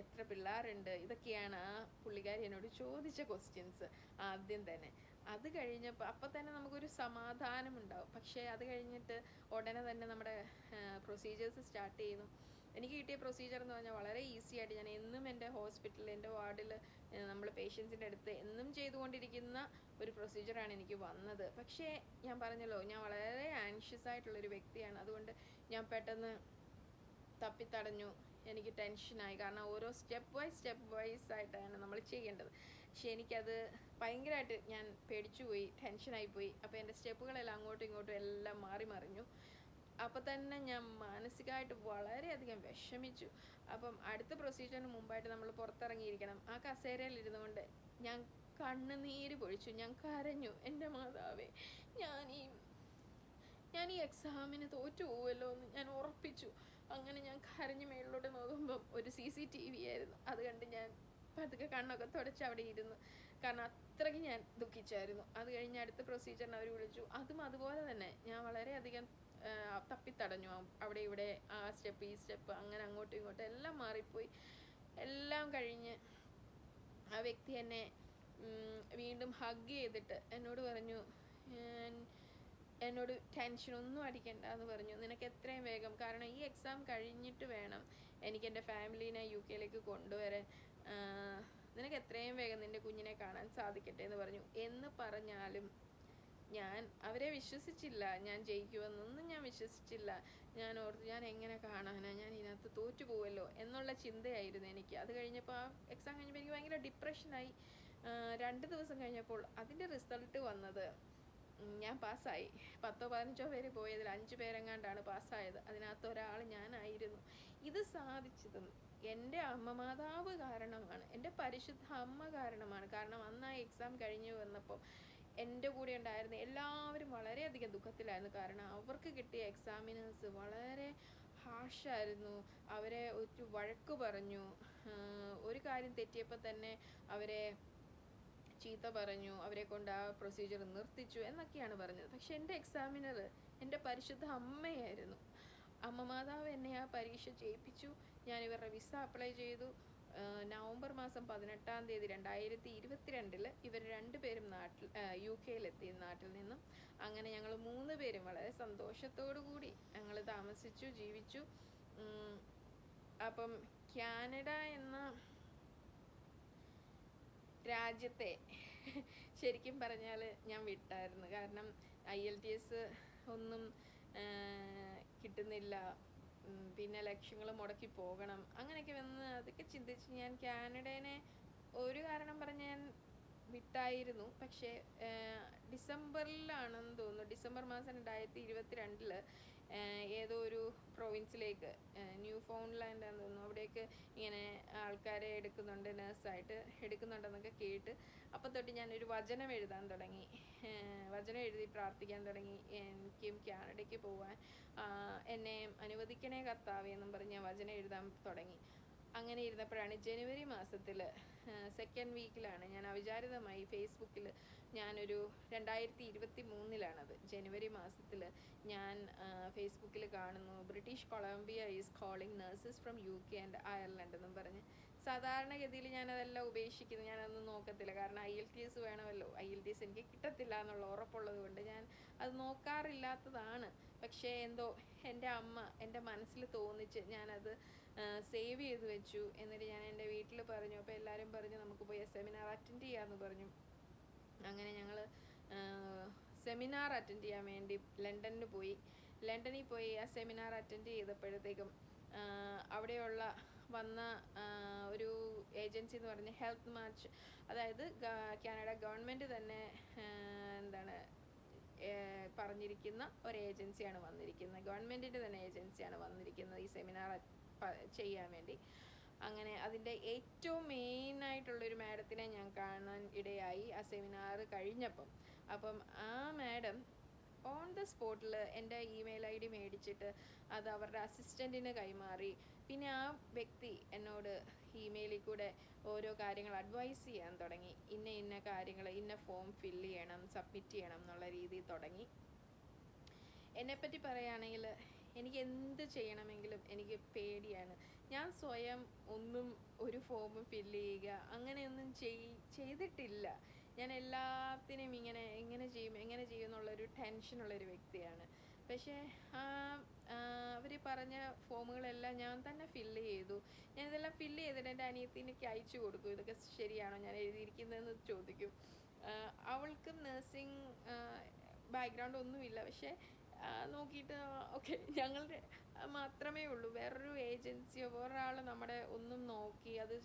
എത്ര പിള്ളേരുണ്ട്, ഇതൊക്കെയാണ് ആ പുള്ളിക്കാരി എന്നോട് ചോദിച്ച ക്വസ്റ്റ്യൻസ് ആദ്യം തന്നെ. അത് കഴിഞ്ഞപ്പോൾ അപ്പം തന്നെ നമുക്കൊരു സമാധാനം ഉണ്ടാവും. പക്ഷേ അത് കഴിഞ്ഞിട്ട് ഉടനെ തന്നെ നമ്മുടെ പ്രൊസീജിയേഴ്സ് സ്റ്റാർട്ട് ചെയ്യുന്നു. എനിക്ക് കിട്ടിയ പ്രൊസീജിയർ എന്ന് പറഞ്ഞാൽ വളരെ ഈസി ആയിട്ട് ഞാൻ എന്നും എൻ്റെ ഹോസ്പിറ്റലിൽ, എൻ്റെ വാർഡിൽ നമ്മൾ പേഷ്യൻസിൻ്റെ അടുത്ത് എന്നും ചെയ്തുകൊണ്ടിരിക്കുന്ന ഒരു പ്രൊസീജിയറാണ് എനിക്ക് വന്നത്. പക്ഷേ ഞാൻ പറഞ്ഞല്ലോ, ഞാൻ വളരെ ആൻഷ്യസ് ആയിട്ടുള്ളൊരു വ്യക്തിയാണ്. അതുകൊണ്ട് ഞാൻ പെട്ടെന്ന് തപ്പിത്തടഞ്ഞു. എനിക്ക് ടെൻഷനായി. കാരണം ഓരോ സ്റ്റെപ്പ് വൈസ് ആയിട്ടാണ് നമ്മൾ ചെയ്യേണ്ടത്. പക്ഷെ എനിക്കത് ഭയങ്കരമായിട്ട് ഞാൻ പേടിച്ചുപോയി, ടെൻഷനായിപ്പോയി. അപ്പോൾ എൻ്റെ സ്റ്റെപ്പുകളെല്ലാം അങ്ങോട്ടും ഇങ്ങോട്ടും എല്ലാം മറിഞ്ഞു. അപ്പോൾ തന്നെ ഞാൻ മാനസികമായിട്ട് വളരെയധികം വിഷമിച്ചു. അപ്പം അടുത്ത പ്രൊസീജിയറിന് മുമ്പായിട്ട് നമ്മൾ പുറത്തിറങ്ങിയിരിക്കണം. ആ കസേരയിൽ ഇരുന്നുകൊണ്ട് ഞാൻ കണ്ണുനീര് പൊഴിച്ചു. ഞാൻ കരഞ്ഞു. എൻ്റെ മാതാവേ, ഞാൻ ഈ എക്സാമിന് തോറ്റു പോവുമല്ലോ എന്ന് ഞാൻ ഉറപ്പിച്ചു. അങ്ങനെ ഞാൻ കരഞ്ഞ് മേളിലോട്ട് നോക്കുമ്പം ഒരു CCTV ആയിരുന്നു. അത് കണ്ട് ഞാൻ പതുക്കെ കണ്ണൊക്കെ തുടച്ച് അവിടെ ഇരുന്നു. കാരണം അത്രയ്ക്ക് ഞാൻ ദുഃഖിച്ചായിരുന്നു. അത് കഴിഞ്ഞ് അടുത്ത പ്രൊസീജിയറിന് അവർ വിളിച്ചു. അതുപോലെ തന്നെ ഞാൻ വളരെയധികം തപ്പിത്തടഞ്ഞു. അവിടെ ഇവിടെ ആ സ്റ്റെപ്പ് ഈ സ്റ്റെപ്പ് അങ്ങനെ അങ്ങോട്ടും ഇങ്ങോട്ടും എല്ലാം മാറിപ്പോയി. എല്ലാം കഴിഞ്ഞ് ആ വ്യക്തി എന്നെ വീണ്ടും ഹഗ് ചെയ്തിട്ട് എന്നോട് പറഞ്ഞു, എന്നോട് ടെൻഷനൊന്നും അടിക്കണ്ട എന്ന് പറഞ്ഞു. നിനക്ക് എത്രയും വേഗം, കാരണം ഈ എക്സാം കഴിഞ്ഞിട്ട് വേണം എനിക്ക് എൻ്റെ ഫാമിലീനെ UK കൊണ്ടുവരാൻ, നിനക്ക് എത്രയും വേഗം നിൻ്റെ കുഞ്ഞിനെ കാണാൻ സാധിക്കട്ടെ എന്ന് പറഞ്ഞു. എന്ന് പറഞ്ഞാലും ഞാൻ അവരെ വിശ്വസിച്ചില്ല. ഞാൻ ജയിക്കുമെന്നൊന്നും ഞാൻ വിശ്വസിച്ചില്ല. ഞാൻ ഓർത്തു, ഞാൻ എങ്ങനെ കാണാനാണ്, ഞാൻ ഇതിനകത്ത് തോറ്റു പോവല്ലോ എന്നുള്ള ചിന്തയായിരുന്നു എനിക്ക്. അത് കഴിഞ്ഞപ്പോൾ ആ എക്സാം കഴിഞ്ഞപ്പോൾ എനിക്ക് ഭയങ്കര ഡിപ്രഷനായി. 2 ദിവസം കഴിഞ്ഞപ്പോൾ അതിൻ്റെ റിസൾട്ട് വന്നത്, ഞാൻ പാസ്സായി. 10-15 പേര് പോയതിൽ 5 പേരെങ്ങാണ്ടാണ് പാസ്സായത്. അതിനകത്ത് ഒരാൾ ഞാനായിരുന്നു. ഇത് സാധിച്ചതും എൻ്റെ അമ്മ മാതാവ് കാരണമാണ്, എൻ്റെ പരിശുദ്ധ അമ്മ കാരണമാണ്. കാരണം അന്ന് ആ എക്സാം കഴിഞ്ഞ് വന്നപ്പോൾ എൻ്റെ കൂടെ ഉണ്ടായിരുന്ന എല്ലാവരും വളരെയധികം ദുഃഖത്തിലായിരുന്നു. കാരണം അവർക്ക് കിട്ടിയ എക്സാമിനേഴ്സ് വളരെ ഹാഷായിരുന്നു. അവരെ ഒരു വഴക്ക് പറഞ്ഞു, ഒരു കാര്യം തെറ്റിയപ്പോൾ തന്നെ അവരെ ചീത്ത പറഞ്ഞു, അവരെ കൊണ്ട് ആ പ്രൊസീജിയർ നിർത്തിച്ചു എന്നൊക്കെയാണ് പറഞ്ഞത്. പക്ഷെ എൻ്റെ എക്സാമിനർ എൻ്റെ പരിശുദ്ധ അമ്മയായിരുന്നു. അമ്മ മാതാവ് എന്നെ ആ പരീക്ഷ ജയിപ്പിച്ചു. ഞാൻ ഇവരുടെ വിസ അപ്ലൈ ചെയ്തു. നവംബർ മാസം 18-ാം തീയതി 2022 ഇവർ രണ്ടുപേരും UK-യിലെത്തി നാട്ടിൽ നിന്നും. അങ്ങനെ ഞങ്ങൾ 3 പേരും വളരെ സന്തോഷത്തോടു കൂടി ഞങ്ങൾ താമസിച്ചു, ജീവിച്ചു. അപ്പം കാനഡ എന്ന രാജ്യത്തെ ശരിക്കും പറഞ്ഞാൽ ഞാൻ വിട്ടായിരുന്നു. കാരണം IELTS ഒന്നും കിട്ടുന്നില്ല, പിന്നെ ലക്ഷ്യങ്ങൾ മുടക്കി പോകണം, അങ്ങനെയൊക്കെ വന്ന് അതൊക്കെ ചിന്തിച്ച് ഞാൻ കാനഡേനെ ഒരു കാരണം പറഞ്ഞ് ഞാൻ വിട്ടായിരുന്നു. പക്ഷേ ഡിസംബറിലാണെന്ന് തോന്നുന്നു, ഡിസംബർ മാസം 2022 ഏതോ ഒരു പ്രൊവിൻസിലേക്ക്, ന്യൂ ഫൗണ്ട്ലാൻഡ് ആണെന്ന് തോന്നുന്നു, അവിടേക്ക് ഇങ്ങനെ ആൾക്കാരെ എടുക്കുന്നുണ്ട്, നേഴ്സായിട്ട് എടുക്കുന്നുണ്ടെന്നൊക്കെ കേട്ട് അപ്പം തൊട്ട് ഞാനൊരു വചനം എഴുതാൻ തുടങ്ങി. വചനം എഴുതി പ്രാർത്ഥിക്കാൻ തുടങ്ങി. എനിക്കും കാനഡയ്ക്ക് പോകാൻ എന്നെ അനുവദിക്കണേ കർത്താവേ എന്നും പറഞ്ഞ് ഞാൻ വചനം എഴുതാൻ തുടങ്ങി. അങ്ങനെ ഇരുന്നപ്പോഴാണ് ജനുവരി മാസത്തിൽ 2nd വീക്കിലാണ് ഞാൻ അവിചാരിതമായി ഫേസ്ബുക്കിൽ ഞാനൊരു 2023-ലാണത്, ജനുവരി മാസത്തിൽ ഞാൻ ഫേസ്ബുക്കിൽ കാണുന്നു, British Columbia is calling nurses from UK and Ireland എന്നും പറഞ്ഞ്. സാധാരണഗതിയിൽ ഞാനതെല്ലാം ഉപേക്ഷിക്കുന്നു, ഞാനതൊന്നും നോക്കത്തില്ല. കാരണം IELTS വേണമല്ലോ, IELTS എനിക്ക് കിട്ടത്തില്ല എന്നുള്ള ഉറപ്പുള്ളത് കൊണ്ട് ഞാൻ അത് നോക്കാറില്ലാത്തതാണ്. പക്ഷേ എന്തോ എൻ്റെ അമ്മ എൻ്റെ മനസ്സിൽ തോന്നിച്ച് ഞാനത് സേവ് ചെയ്ത് വെച്ചു. എന്നിട്ട് ഞാൻ എൻ്റെ വീട്ടിൽ പറഞ്ഞു. അപ്പോൾ എല്ലാവരും പറഞ്ഞു നമുക്ക് പോയി സെമിനാർ അറ്റൻഡ് ചെയ്യാമെന്ന് പറഞ്ഞു. അങ്ങനെ ഞങ്ങൾ സെമിനാർ അറ്റൻഡ് ചെയ്യാൻ വേണ്ടി ലണ്ടനിൽ പോയി ആ സെമിനാർ അറ്റൻഡ് ചെയ്തപ്പോഴത്തേക്കും അവിടെയുള്ള വന്ന ഒരു ഏജൻസി എന്ന് പറഞ്ഞ ഹെൽത്ത് മാർച്ച്, അതായത് കാനഡ ഗവൺമെൻറ് തന്നെ പറഞ്ഞിരിക്കുന്ന ഒരു ഏജൻസിയാണ് വന്നിരിക്കുന്നത്, ഗവൺമെൻറ്റിൻ്റെ തന്നെ ഏജൻസിയാണ് വന്നിരിക്കുന്നത് ഈ സെമിനാർ ചെയ്യാൻ വേണ്ടി. അങ്ങനെ അതിൻ്റെ ഏറ്റവും മെയിനായിട്ടുള്ളൊരു മാഡത്തിനെ ഞാൻ കാണാൻ ഇടയായി ആ സെമിനാർ കഴിഞ്ഞപ്പം. അപ്പം ആ മാഡം ഓൺ ദ സ്പോട്ടിൽ എൻ്റെ ഇമെയിൽ ID മേടിച്ചിട്ട് അത് അവരുടെ അസിസ്റ്റൻറ്റിന് കൈമാറി. പിന്നെ ആ വ്യക്തി എന്നോട് ഇമെയിലിൽ കൂടെ ഓരോ കാര്യങ്ങൾ അഡ്വൈസ് ചെയ്യാൻ തുടങ്ങി. ഇന്ന കാര്യങ്ങൾ, ഇന്ന ഫോം ഫില്ല് ചെയ്യണം, സബ്മിറ്റ് ചെയ്യണം എന്നുള്ള രീതിയിൽ തുടങ്ങി. എന്നെപ്പറ്റി പറയുകയാണെങ്കിൽ എനിക്ക് എന്ത് ചെയ്യണമെങ്കിലും എനിക്ക് പേടിയാണ്. ഞാൻ സ്വയം ഒന്നും ഒരു ഫോമും ഫില്ല് ചെയ്യുക അങ്ങനെയൊന്നും ചെയ്തിട്ടില്ല. ഞാൻ എല്ലാത്തിനും എങ്ങനെ ചെയ്യും എന്നുള്ളൊരു ടെൻഷനുള്ളൊരു വ്യക്തിയാണ്. പക്ഷേ അവർ പറഞ്ഞ ഫോമുകളെല്ലാം ഞാൻ തന്നെ ഫില്ല് ചെയ്തു. ഞാനിതെല്ലാം ഫില്ല് ചെയ്തിട്ട് എൻ്റെ അനിയത്തിക്ക് അയച്ചു കൊടുക്കും. ഇതൊക്കെ ശരിയാണോ ഞാൻ എഴുതിയിരിക്കുന്നതെന്ന് ചോദിക്കും. അവൾക്ക് നഴ്സിംഗ് ബാക്ക്ഗ്രൗണ്ട് ഒന്നുമില്ല. പക്ഷേ നോക്കിയിട്ട് ഓക്കെ ഞങ്ങളുടെ മാത്രമേ ഉള്ളൂ, വേറൊരു ഏജൻസിയോ വേറൊരാൾ നമ്മുടെ ഒന്നും നോക്കി അത്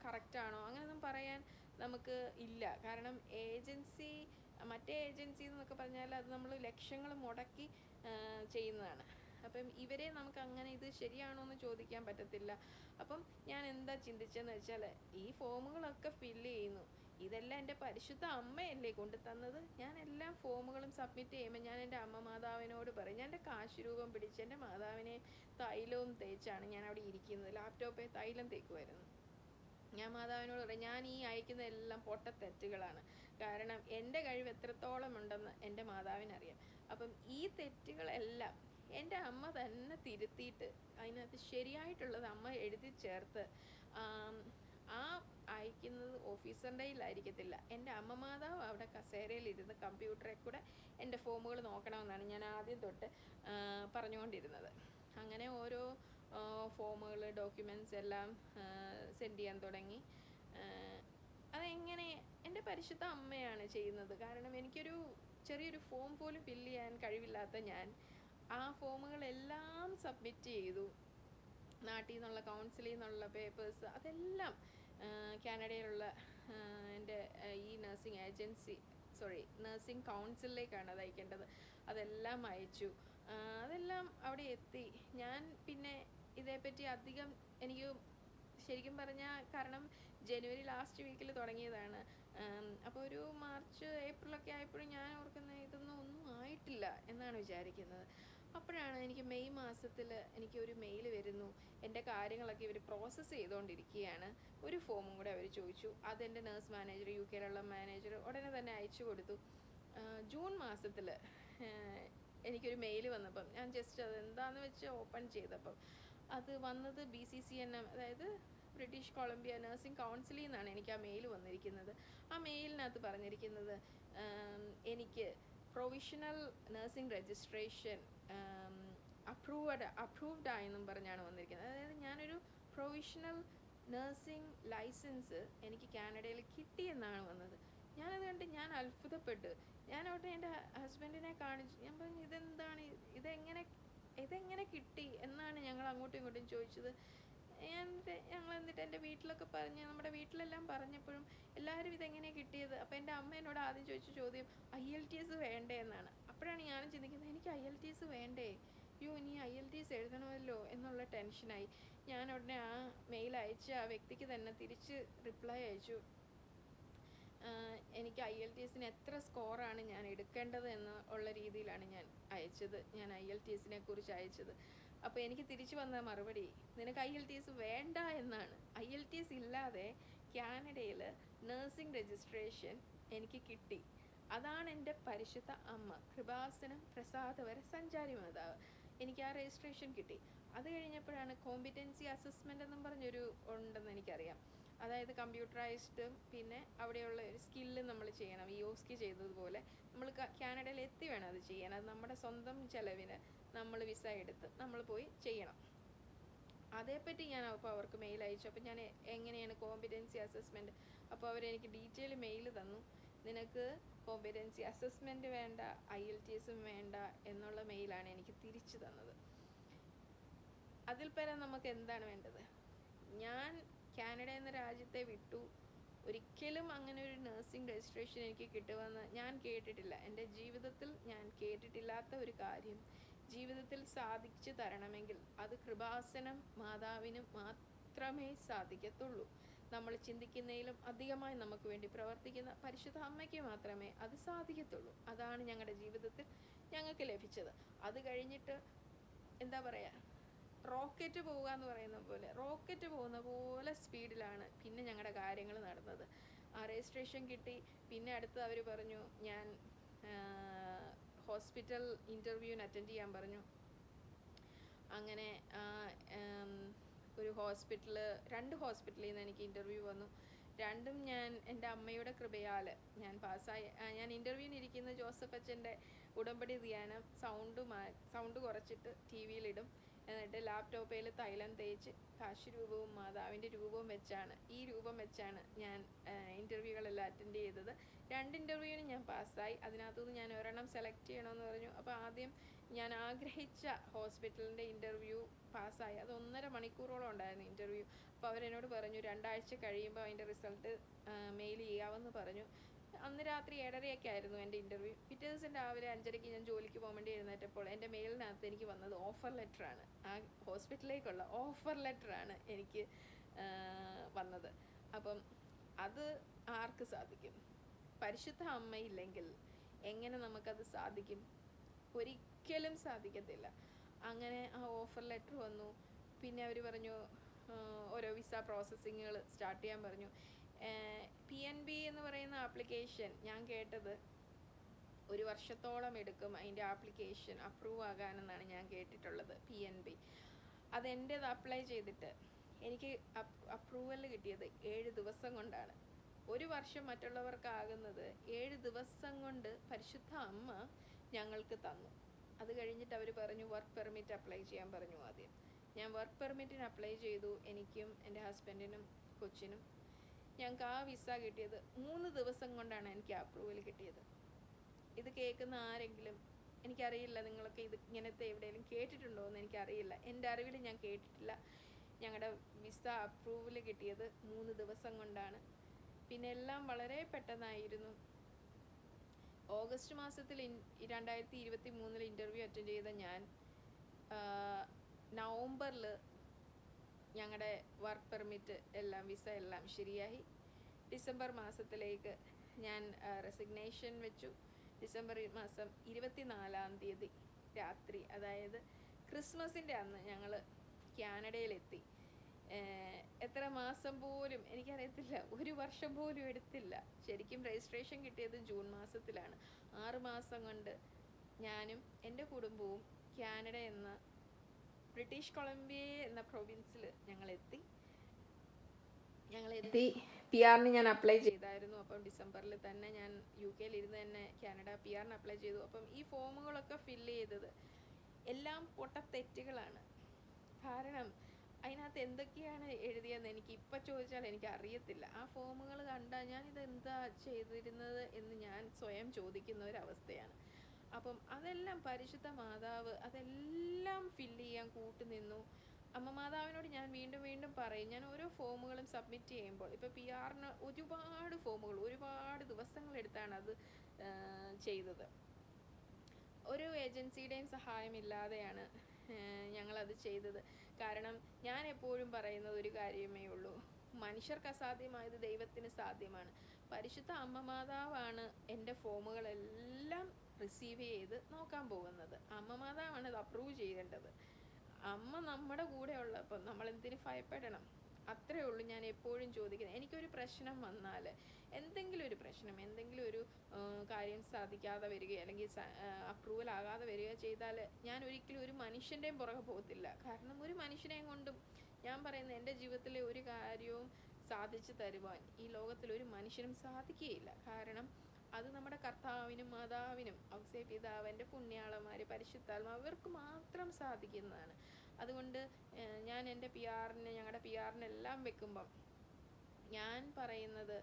കറക്റ്റാണോ അങ്ങനെയൊന്നും പറയാൻ നമുക്ക് ഇല്ല. കാരണം മറ്റേ ഏജൻസി എന്നൊക്കെ പറഞ്ഞാൽ അത് നമ്മൾ ലക്ഷങ്ങൾ മുടക്കി ചെയ്യുന്നതാണ്. അപ്പം ഇവരെ നമുക്ക് അങ്ങനെ ഇത് ശരിയാണോ എന്ന് ചോദിക്കാൻ പറ്റത്തില്ല. അപ്പം ഞാൻ എന്താ ചിന്തിച്ചതെന്ന് വെച്ചാൽ ഈ ഫോമുകളൊക്കെ ഫില്ല് ചെയ്യുന്നു, ഇതെല്ലാം എൻ്റെ പരിശുദ്ധ അമ്മയല്ലേ കൊണ്ടു തന്നത്. ഞാൻ എല്ലാ ഫോമുകളും സബ്മിറ്റ് ചെയ്യുമ്പോൾ ഞാൻ എൻ്റെ അമ്മ മാതാവിനോട് പറയും. ഞാൻ എൻ്റെ കാശ് രൂപം പിടിച്ച് എൻ്റെ മാതാവിനെ തൈലവും തേച്ചാണ് ഞാൻ അവിടെ ഇരിക്കുന്നത്. ലാപ്ടോപ്പിൽ തൈലം തേക്കുമായിരുന്നു. ഞാൻ മാതാവിനോട് പറയും ഞാൻ ഈ അയക്കുന്ന എല്ലാം പൊട്ടത്തെറ്റുകളാണ്. കാരണം എൻ്റെ കഴിവ് എത്രത്തോളം ഉണ്ടെന്ന് എൻ്റെ മാതാവിനറിയാം. അപ്പം ഈ തെറ്റുകളെല്ലാം എൻ്റെ അമ്മ തന്നെ തിരുത്തിയിട്ട് അതിനകത്ത് ശരിയായിട്ടുള്ളത് അമ്മ എഴുതി ചേർത്ത് ആ അയക്കുന്നത് ഓഫീസറിൻ്റെ കയ്യിലായിരിക്കത്തില്ല. എൻ്റെ അമ്മ മാതാവ് അവിടെ കസേരയിലിരുന്ന് കമ്പ്യൂട്ടറിൽ കൂടെ എൻ്റെ ഫോമുകൾ നോക്കണമെന്നാണ് ഞാൻ ആദ്യം തൊട്ട് പറഞ്ഞുകൊണ്ടിരുന്നത്. അങ്ങനെ ഓരോ ഫോമുകൾ ഡോക്യുമെൻറ്റ്സ് എല്ലാം സെൻഡ് ചെയ്യാൻ തുടങ്ങി. അതെങ്ങനെ എൻ്റെ പരിശുദ്ധ അമ്മയാണ് ചെയ്യുന്നത്. കാരണം എനിക്കൊരു ചെറിയൊരു ഫോം പോലും ഫില്ല് ചെയ്യാൻ കഴിവില്ലാത്ത ഞാൻ ആ ഫോമുകളെല്ലാം സബ്മിറ്റ് ചെയ്തു. നാട്ടിൽ നിന്നുള്ള കൗൺസിലിൽ നിന്നുള്ള പേപ്പേഴ്സ് അതെല്ലാം കാനഡയിലുള്ള എൻ്റെ ഈ നഴ്സിംഗ് കൗൺസിലിലേക്കാണ് അത് അയക്കേണ്ടത്. അതെല്ലാം അയച്ചു. അതെല്ലാം അവിടെ എത്തി. ഞാൻ പിന്നെ ഇതേപ്പറ്റി അധികം എനിക്ക് ശരിക്കും പറഞ്ഞാൽ, കാരണം ജനുവരി ലാസ്റ്റ് വീക്കിൽ തുടങ്ങിയതാണ്. അപ്പോൾ ഒരു മാർച്ച് ഏപ്രിലൊക്കെ ആയപ്പോഴും ഞാൻ ഓർക്കുന്നത് ഒന്നും ആയിട്ടില്ല എന്നാണ് വിചാരിക്കുന്നത്. അപ്പോഴാണ് എനിക്ക് മെയ് മാസത്തിൽ എനിക്കൊരു മെയിൽ വരുന്നു. എൻ്റെ കാര്യങ്ങളൊക്കെ ഇവർ പ്രോസസ്സ് ചെയ്തുകൊണ്ടിരിക്കുകയാണ്. ഒരു ഫോമും കൂടെ അവർ ചോദിച്ചു. അതെൻ്റെ നേഴ്സ് മാനേജർ, UK-യിലുള്ള മാനേജർ ഉടനെ തന്നെ അയച്ചു കൊടുത്തു. ജൂൺ മാസത്തിൽ എനിക്കൊരു മെയിൽ വന്നപ്പം ഞാൻ ജസ്റ്റ് അതെന്താണെന്ന് വെച്ച് ഓപ്പൺ ചെയ്തപ്പം അത് വന്നത് BCCNM, അതായത് ബ്രിട്ടീഷ് കൊളംബിയ നഴ്സിംഗ് കൗൺസിലിൽ നിന്നാണ് എനിക്ക് ആ മെയിൽ വന്നിരിക്കുന്നത്. ആ മെയിലിനകത്ത് പറഞ്ഞിരിക്കുന്നത് എനിക്ക് പ്രൊവിഷണൽ നഴ്സിംഗ് രജിസ്ട്രേഷൻ അപ്രൂവ്ഡ് ആയെന്നും പറഞ്ഞാണ് വന്നിരിക്കുന്നത്. അതായത് ഞാനൊരു പ്രൊവിഷണൽ നഴ്സിംഗ് ലൈസൻസ് എനിക്ക് കാനഡയിൽ കിട്ടിയെന്നാണ് വന്നത്. ഞാനത് കണ്ട് ഞാൻ അത്ഭുതപ്പെട്ടു. ഞാൻ അവിടെ എൻ്റെ ഹസ്ബൻഡിനെ കാണിച്ചു. ഞാൻ പറഞ്ഞു, ഇതെന്താണ്, ഇതെങ്ങനെ കിട്ടി എന്നാണ് ഞങ്ങൾ അങ്ങോട്ടും ഇങ്ങോട്ടും ചോദിച്ചത്. ഞങ്ങൾ എന്നിട്ട് എൻ്റെ വീട്ടിലൊക്കെ പറഞ്ഞ്, നമ്മുടെ വീട്ടിലെല്ലാം പറഞ്ഞപ്പോഴും എല്ലാവരും ഇതെങ്ങനെയാണ് കിട്ടിയത്. അപ്പോൾ എൻ്റെ അമ്മ എന്നോട് ആദ്യം ചോദിച്ച ചോദ്യം IELTS വേണ്ടേ എന്നാണ്. അപ്പോഴാണ് ഞാനും ചിന്തിക്കുന്നത്, എനിക്ക് IELTS വേണ്ടേ, ഇനി IELTS എഴുതണമല്ലോ എന്നുള്ള ടെൻഷനായി. ഞാൻ ഉടനെ ആ മെയിൽ അയച്ച ആ വ്യക്തിക്ക് തന്നെ തിരിച്ച് റിപ്ലൈ അയച്ചു. എനിക്ക് IELTSന് എത്ര സ്കോറാണ് ഞാൻ എടുക്കേണ്ടത് എന്നുള്ള രീതിയിലാണ് ഞാൻ അയച്ചത്. ഞാൻ IELTSനെ കുറിച്ച് അയച്ചത്. അപ്പോൾ എനിക്ക് തിരിച്ചു വന്ന മറുപടി, നിനക്ക് IELTS വേണ്ട എന്നാണ്. IELTS ഇല്ലാതെ കാനഡയിൽ നഴ്സിംഗ് രജിസ്ട്രേഷൻ എനിക്ക് കിട്ടി. അതാണ് എൻ്റെ പരിശുദ്ധ അമ്മ കൃപാസനം പ്രസാദവര സഞ്ചാരി മാതാവ്. എനിക്ക് ആ രജിസ്ട്രേഷൻ കിട്ടി. അത് കഴിഞ്ഞപ്പോഴാണ് കോമ്പിറ്റൻസി അസസ്മെൻ്റ് എന്നും പറഞ്ഞൊരു ഉണ്ടെന്ന് എനിക്കറിയാം. അതായത് കമ്പ്യൂട്ടറൈസ്ഡും പിന്നെ അവിടെയുള്ള ഒരു സ്കില്ല് നമ്മൾ ചെയ്യണം. EOSK ചെയ്തതുപോലെ നമ്മൾ കാനഡയിൽ എത്തി വേണം അത് ചെയ്യാൻ. അത് നമ്മുടെ സ്വന്തം ചിലവിന് നമ്മൾ വിസ എടുത്ത് നമ്മൾ പോയി ചെയ്യണം. അതേപ്പറ്റി ഞാൻ അപ്പോൾ അവർക്ക് മെയിൽ അയച്ചു. അപ്പോൾ ഞാൻ എങ്ങനെയാണ് കോമ്പിറ്റൻസി അസസ്മെൻറ്റ്, അപ്പോൾ അവരെനിക്ക് ഡീറ്റെയിൽ മെയിൽ തന്നു. നിനക്ക് കോമ്പിറ്റൻസി അസസ്മെൻറ്റ് വേണ്ട, IELTSും വേണ്ട എന്നുള്ള മെയിലാണ് എനിക്ക് തിരിച്ചു തന്നത്. അതിൽ പരം നമുക്ക് എന്താണ് വേണ്ടത്? ഞാൻ കാനഡ എന്ന രാജ്യത്തെ വിട്ടു. ഒരിക്കലും അങ്ങനെ ഒരു നഴ്സിംഗ് രജിസ്ട്രേഷൻ എനിക്ക് കിട്ടുമെന്ന് ഞാൻ കേട്ടിട്ടില്ല. എൻ്റെ ജീവിതത്തിൽ ഞാൻ കേട്ടിട്ടില്ലാത്ത ഒരു കാര്യം ജീവിതത്തിൽ സാധിച്ചു തരണമെങ്കിൽ അത് കൃപാസനം മാതാവിന് മാത്രമേ സാധിക്കത്തുള്ളൂ. നമ്മൾ ചിന്തിക്കുന്നതിലും അധികമായി നമുക്ക് വേണ്ടി പ്രവർത്തിക്കുന്ന പരിശുദ്ധ അമ്മയ്ക്ക് മാത്രമേ അത് സാധിക്കത്തുള്ളൂ. അതാണ് ഞങ്ങളുടെ ജീവിതത്തിൽ ഞങ്ങൾക്ക് ലഭിച്ചത്. അത് കഴിഞ്ഞിട്ട് എന്താ പറയുക, റോക്കറ്റ് പോവുക എന്ന് പറയുന്ന പോലെ, റോക്കറ്റ് പോകുന്ന പോലെ സ്പീഡിലാണ് പിന്നെ ഞങ്ങളുടെ കാര്യങ്ങൾ നടന്നത്. ആ രജിസ്ട്രേഷൻ കിട്ടി. പിന്നെ അടുത്ത് അവർ പറഞ്ഞു ഞാൻ ഹോസ്പിറ്റൽ ഇൻ്റർവ്യൂവിന് അറ്റൻഡ് ചെയ്യാൻ പറഞ്ഞു. അങ്ങനെ ഒരു രണ്ട് ഹോസ്പിറ്റലിൽ നിന്ന് എനിക്ക് ഇൻ്റർവ്യൂ വന്നു. രണ്ടും ഞാൻ എൻ്റെ അമ്മയുടെ കൃപയാൽ ഞാൻ പാസ്സായി. ഞാൻ ഇൻ്റർവ്യൂവിന് ഇരിക്കുന്ന ജോസഫ് അച്ഛൻ്റെ ഉടമ്പടി ധ്യാനം സൗണ്ട് കുറച്ചിട്ട് TV-യിലിടും. എന്നിട്ട് ലാപ്ടോപ്പിൽ തൈലം തേച്ച് കാശുരൂപവും മാതാവിൻ്റെ രൂപവും വെച്ചാണ് ഞാൻ ഇൻ്റർവ്യൂകളെല്ലാം അറ്റൻഡ് ചെയ്തത്. 2 ഇൻ്റർവ്യൂവിന് ഞാൻ പാസ്സായി. അതിനകത്തുനിന്ന് ഞാൻ ഒരെണ്ണം സെലക്ട് ചെയ്യണമെന്ന് പറഞ്ഞു. അപ്പോൾ ആദ്യം ഞാൻ ആഗ്രഹിച്ച ഹോസ്പിറ്റലിൻ്റെ ഇൻ്റർവ്യൂ പാസ്സായി. അത് 1.5 മണിക്കൂറോളം ഉണ്ടായിരുന്നു ഇൻ്റർവ്യൂ. അപ്പോൾ അവരെന്നോട് പറഞ്ഞു 2 ആഴ്ച കഴിയുമ്പോൾ അതിൻ്റെ റിസൾട്ട് മെയിൽ ചെയ്യാമെന്ന് പറഞ്ഞു. അന്ന് രാത്രി 7:30 ആയിരുന്നു എൻ്റെ ഇൻ്റർവ്യൂ. പിറ്റേ ദിവസം രാവിലെ 5:30 ഞാൻ ജോലിക്ക് പോകാൻ വേണ്ടി എഴുന്നേറ്റപ്പോൾ എൻ്റെ മെയിലിനകത്ത് എനിക്ക് വന്നത് ഓഫർ ലെറ്ററാണ്. ആ ഹോസ്പിറ്റലിലേക്കുള്ള ഓഫർ ലെറ്ററാണ് എനിക്ക് വന്നത്. അപ്പം അത് ആർക്ക് സാധിക്കും? പരിശുദ്ധ അമ്മയില്ലെങ്കിൽ എങ്ങനെ നമുക്കത് സാധിക്കും? ഒരിക്കലും സാധിക്കത്തില്ല. അങ്ങനെ ആ ഓഫർ ലെറ്റർ വന്നു. പിന്നെ അവർ പറഞ്ഞു ഓരോ വിസ പ്രോസസ്സിങ്ങുകൾ സ്റ്റാർട്ട് ചെയ്യാൻ പറഞ്ഞു. PNB എന്ന് പറയുന്ന ആപ്ലിക്കേഷൻ ഞാൻ കേട്ടത് 1 വർഷത്തോളം എടുക്കും അതിൻ്റെ ആപ്ലിക്കേഷൻ അപ്രൂവ് ആകാനെന്നാണ് ഞാൻ കേട്ടിട്ടുള്ളത്. PNB അതെൻ്റേത് അപ്ലൈ ചെയ്തിട്ട് എനിക്ക് അപ്രൂവൽ കിട്ടിയത് 7 ദിവസം കൊണ്ടാണ്. 1 വർഷം മറ്റുള്ളവർക്കാകുന്നത് 7 ദിവസം കൊണ്ട് പരിശുദ്ധ അമ്മ ഞങ്ങൾക്ക് തന്നു. അത് കഴിഞ്ഞിട്ട് അവർ പറഞ്ഞു വർക്ക് പെർമിറ്റ് അപ്ലൈ ചെയ്യാൻ പറഞ്ഞു. ആദ്യം ഞാൻ വർക്ക് പെർമിറ്റിന് അപ്ലൈ ചെയ്തു. എനിക്കും എൻ്റെ ഹസ്ബൻഡിനും കൊച്ചിനും. ഞങ്ങൾക്ക് ആ വിസ കിട്ടിയത് 3 ദിവസം കൊണ്ടാണ് എനിക്ക് അപ്രൂവൽ കിട്ടിയത്. ഇത് കേൾക്കുന്ന ആരെങ്കിലും, എനിക്കറിയില്ല നിങ്ങളൊക്കെ ഇത് ഇങ്ങനത്തെ എവിടെയെങ്കിലും കേട്ടിട്ടുണ്ടോ എന്ന് എനിക്കറിയില്ല. എൻ്റെ അറിവിൽ ഞാൻ കേട്ടിട്ടില്ല. ഞങ്ങളുടെ വിസ അപ്രൂവൽ കിട്ടിയത് 3 ദിവസം കൊണ്ടാണ്. പിന്നെ എല്ലാം വളരെ പെട്ടെന്നായിരുന്നു. ഓഗസ്റ്റ് മാസത്തിൽ 2023 ഇൻ്റർവ്യൂ അറ്റൻഡ് ചെയ്ത ഞാൻ നവംബറിൽ ഞങ്ങളുടെ വർക്ക് പെർമിറ്റ് എല്ലാം വിസ എല്ലാം ശരിയായി. ഡിസംബർ മാസത്തിലേക്ക് ഞാൻ റെസിഗ്നേഷൻ വെച്ചു. ഡിസംബർ മാസം 24-ാം തീയതി രാത്രി, അതായത് ക്രിസ്മസിൻ്റെ അന്ന് ഞങ്ങൾ കാനഡയിലെത്തി. എത്ര മാസം പോലും എനിക്കറിയത്തില്ല, 1 വർഷം പോലും എടുത്തില്ല. ശരിക്കും രജിസ്ട്രേഷൻ കിട്ടിയത് ജൂൺ മാസത്തിലാണ്. 6 മാസം കൊണ്ട് ഞാനും എൻ്റെ കുടുംബവും കാനഡ എന്ന ബ്രിട്ടീഷ് കൊളംബിയ എന്ന പ്രൊവിൻസിൽ ഞങ്ങളെത്തി. ഞങ്ങളെത്തി. പി ആറിന് ഞാൻ അപ്ലൈ ചെയ്തായിരുന്നു. അപ്പം ഡിസംബറിൽ തന്നെ ഞാൻ UK ഇരുന്ന് തന്നെ കാനഡ പി ആറിന് അപ്ലൈ ചെയ്തു. അപ്പം ഈ ഫോമുകളൊക്കെ ഫില്ല് ചെയ്തത് എല്ലാം പൊട്ടത്തെറ്റുകളാണ്. കാരണം അതിനകത്ത് എന്തൊക്കെയാണ് എഴുതിയെന്ന് എനിക്ക് ഇപ്പം ചോദിച്ചാൽ എനിക്ക് അറിയത്തില്ല. ആ ഫോമുകൾ കണ്ടാൽ ഞാൻ ഇതെന്താ ചെയ്തിരുന്നത് എന്ന് ഞാൻ സ്വയം ചോദിക്കുന്ന ഒരവസ്ഥയാണ്. അപ്പം അതെല്ലാം പരിശുദ്ധ മാതാവ് അതെല്ലാം ഫില്ല് ചെയ്യാൻ കൂട്ടുനിന്നു. അമ്മ മാതാവിനോട് ഞാൻ വീണ്ടും വീണ്ടും പറയും, ഞാൻ ഓരോ ഫോമുകളും സബ്മിറ്റ് ചെയ്യുമ്പോൾ, ഇപ്പോൾ പി ആറിന് ഒരുപാട് ഫോമുകൾ ഒരുപാട് ദിവസങ്ങളെടുത്താണ് അത് ചെയ്തത്. ഒരു ഏജൻസിയുടെയും സഹായമില്ലാതെയാണ് ഞങ്ങളത് ചെയ്തത്. കാരണം ഞാൻ എപ്പോഴും പറയുന്നത് ഒരു കാര്യമേ ഉള്ളൂ, മനുഷ്യർക്ക് അസാധ്യമായത് ദൈവത്തിന് സാധ്യമാണ്. പരിശുദ്ധ അമ്മ മാതാവാണ് എൻ്റെ ഫോമുകളെല്ലാം റിസീവ് ചെയ്ത് നോക്കാൻ പോകുന്നത്. അമ്മ മാതാവാണ് അത് അപ്രൂവ് ചെയ്യേണ്ടത്. അമ്മ നമ്മുടെ കൂടെ ഉള്ളപ്പോൾ നമ്മൾ എന്തിനു ഭയപ്പെടണം? അത്രേ ഉള്ളൂ ഞാൻ എപ്പോഴും ചോദിക്കുന്നത്. എനിക്കൊരു പ്രശ്നം വന്നാൽ, എന്തെങ്കിലും ഒരു പ്രശ്നം, എന്തെങ്കിലും ഒരു കാര്യം സാധിക്കാതെ വരികയോ അല്ലെങ്കിൽ അപ്രൂവൽ ആകാതെ വരികയോ ചെയ്താൽ ഞാൻ ഒരിക്കലും ഒരു മനുഷ്യൻ്റെയും പുറകെ പോകത്തില്ല. കാരണം ഒരു മനുഷ്യനെയും കൊണ്ടും ഞാൻ പറയുന്നത് എൻ്റെ ജീവിതത്തിലെ ഒരു കാര്യവും സാധിച്ചു തരുവാൻ ഈ ലോകത്തിൽ ഒരു മനുഷ്യനും സാധിക്കുകയില്ല. കാരണം അത് നമ്മുടെ കർത്താവിനും മാതാവിനും ഔസേ പിതാവിൻ്റെ പുണ്യാളന്മാർ പരിശുദ്ധാത്മാവ് ഇവർക്ക് മാത്രം സാധിക്കുന്നതാണ്. അതുകൊണ്ട് ഞാൻ എൻ്റെ ഞങ്ങളുടെ പി ആറിനെല്ലാം വെക്കുമ്പം ഞാൻ പറയുന്നത്,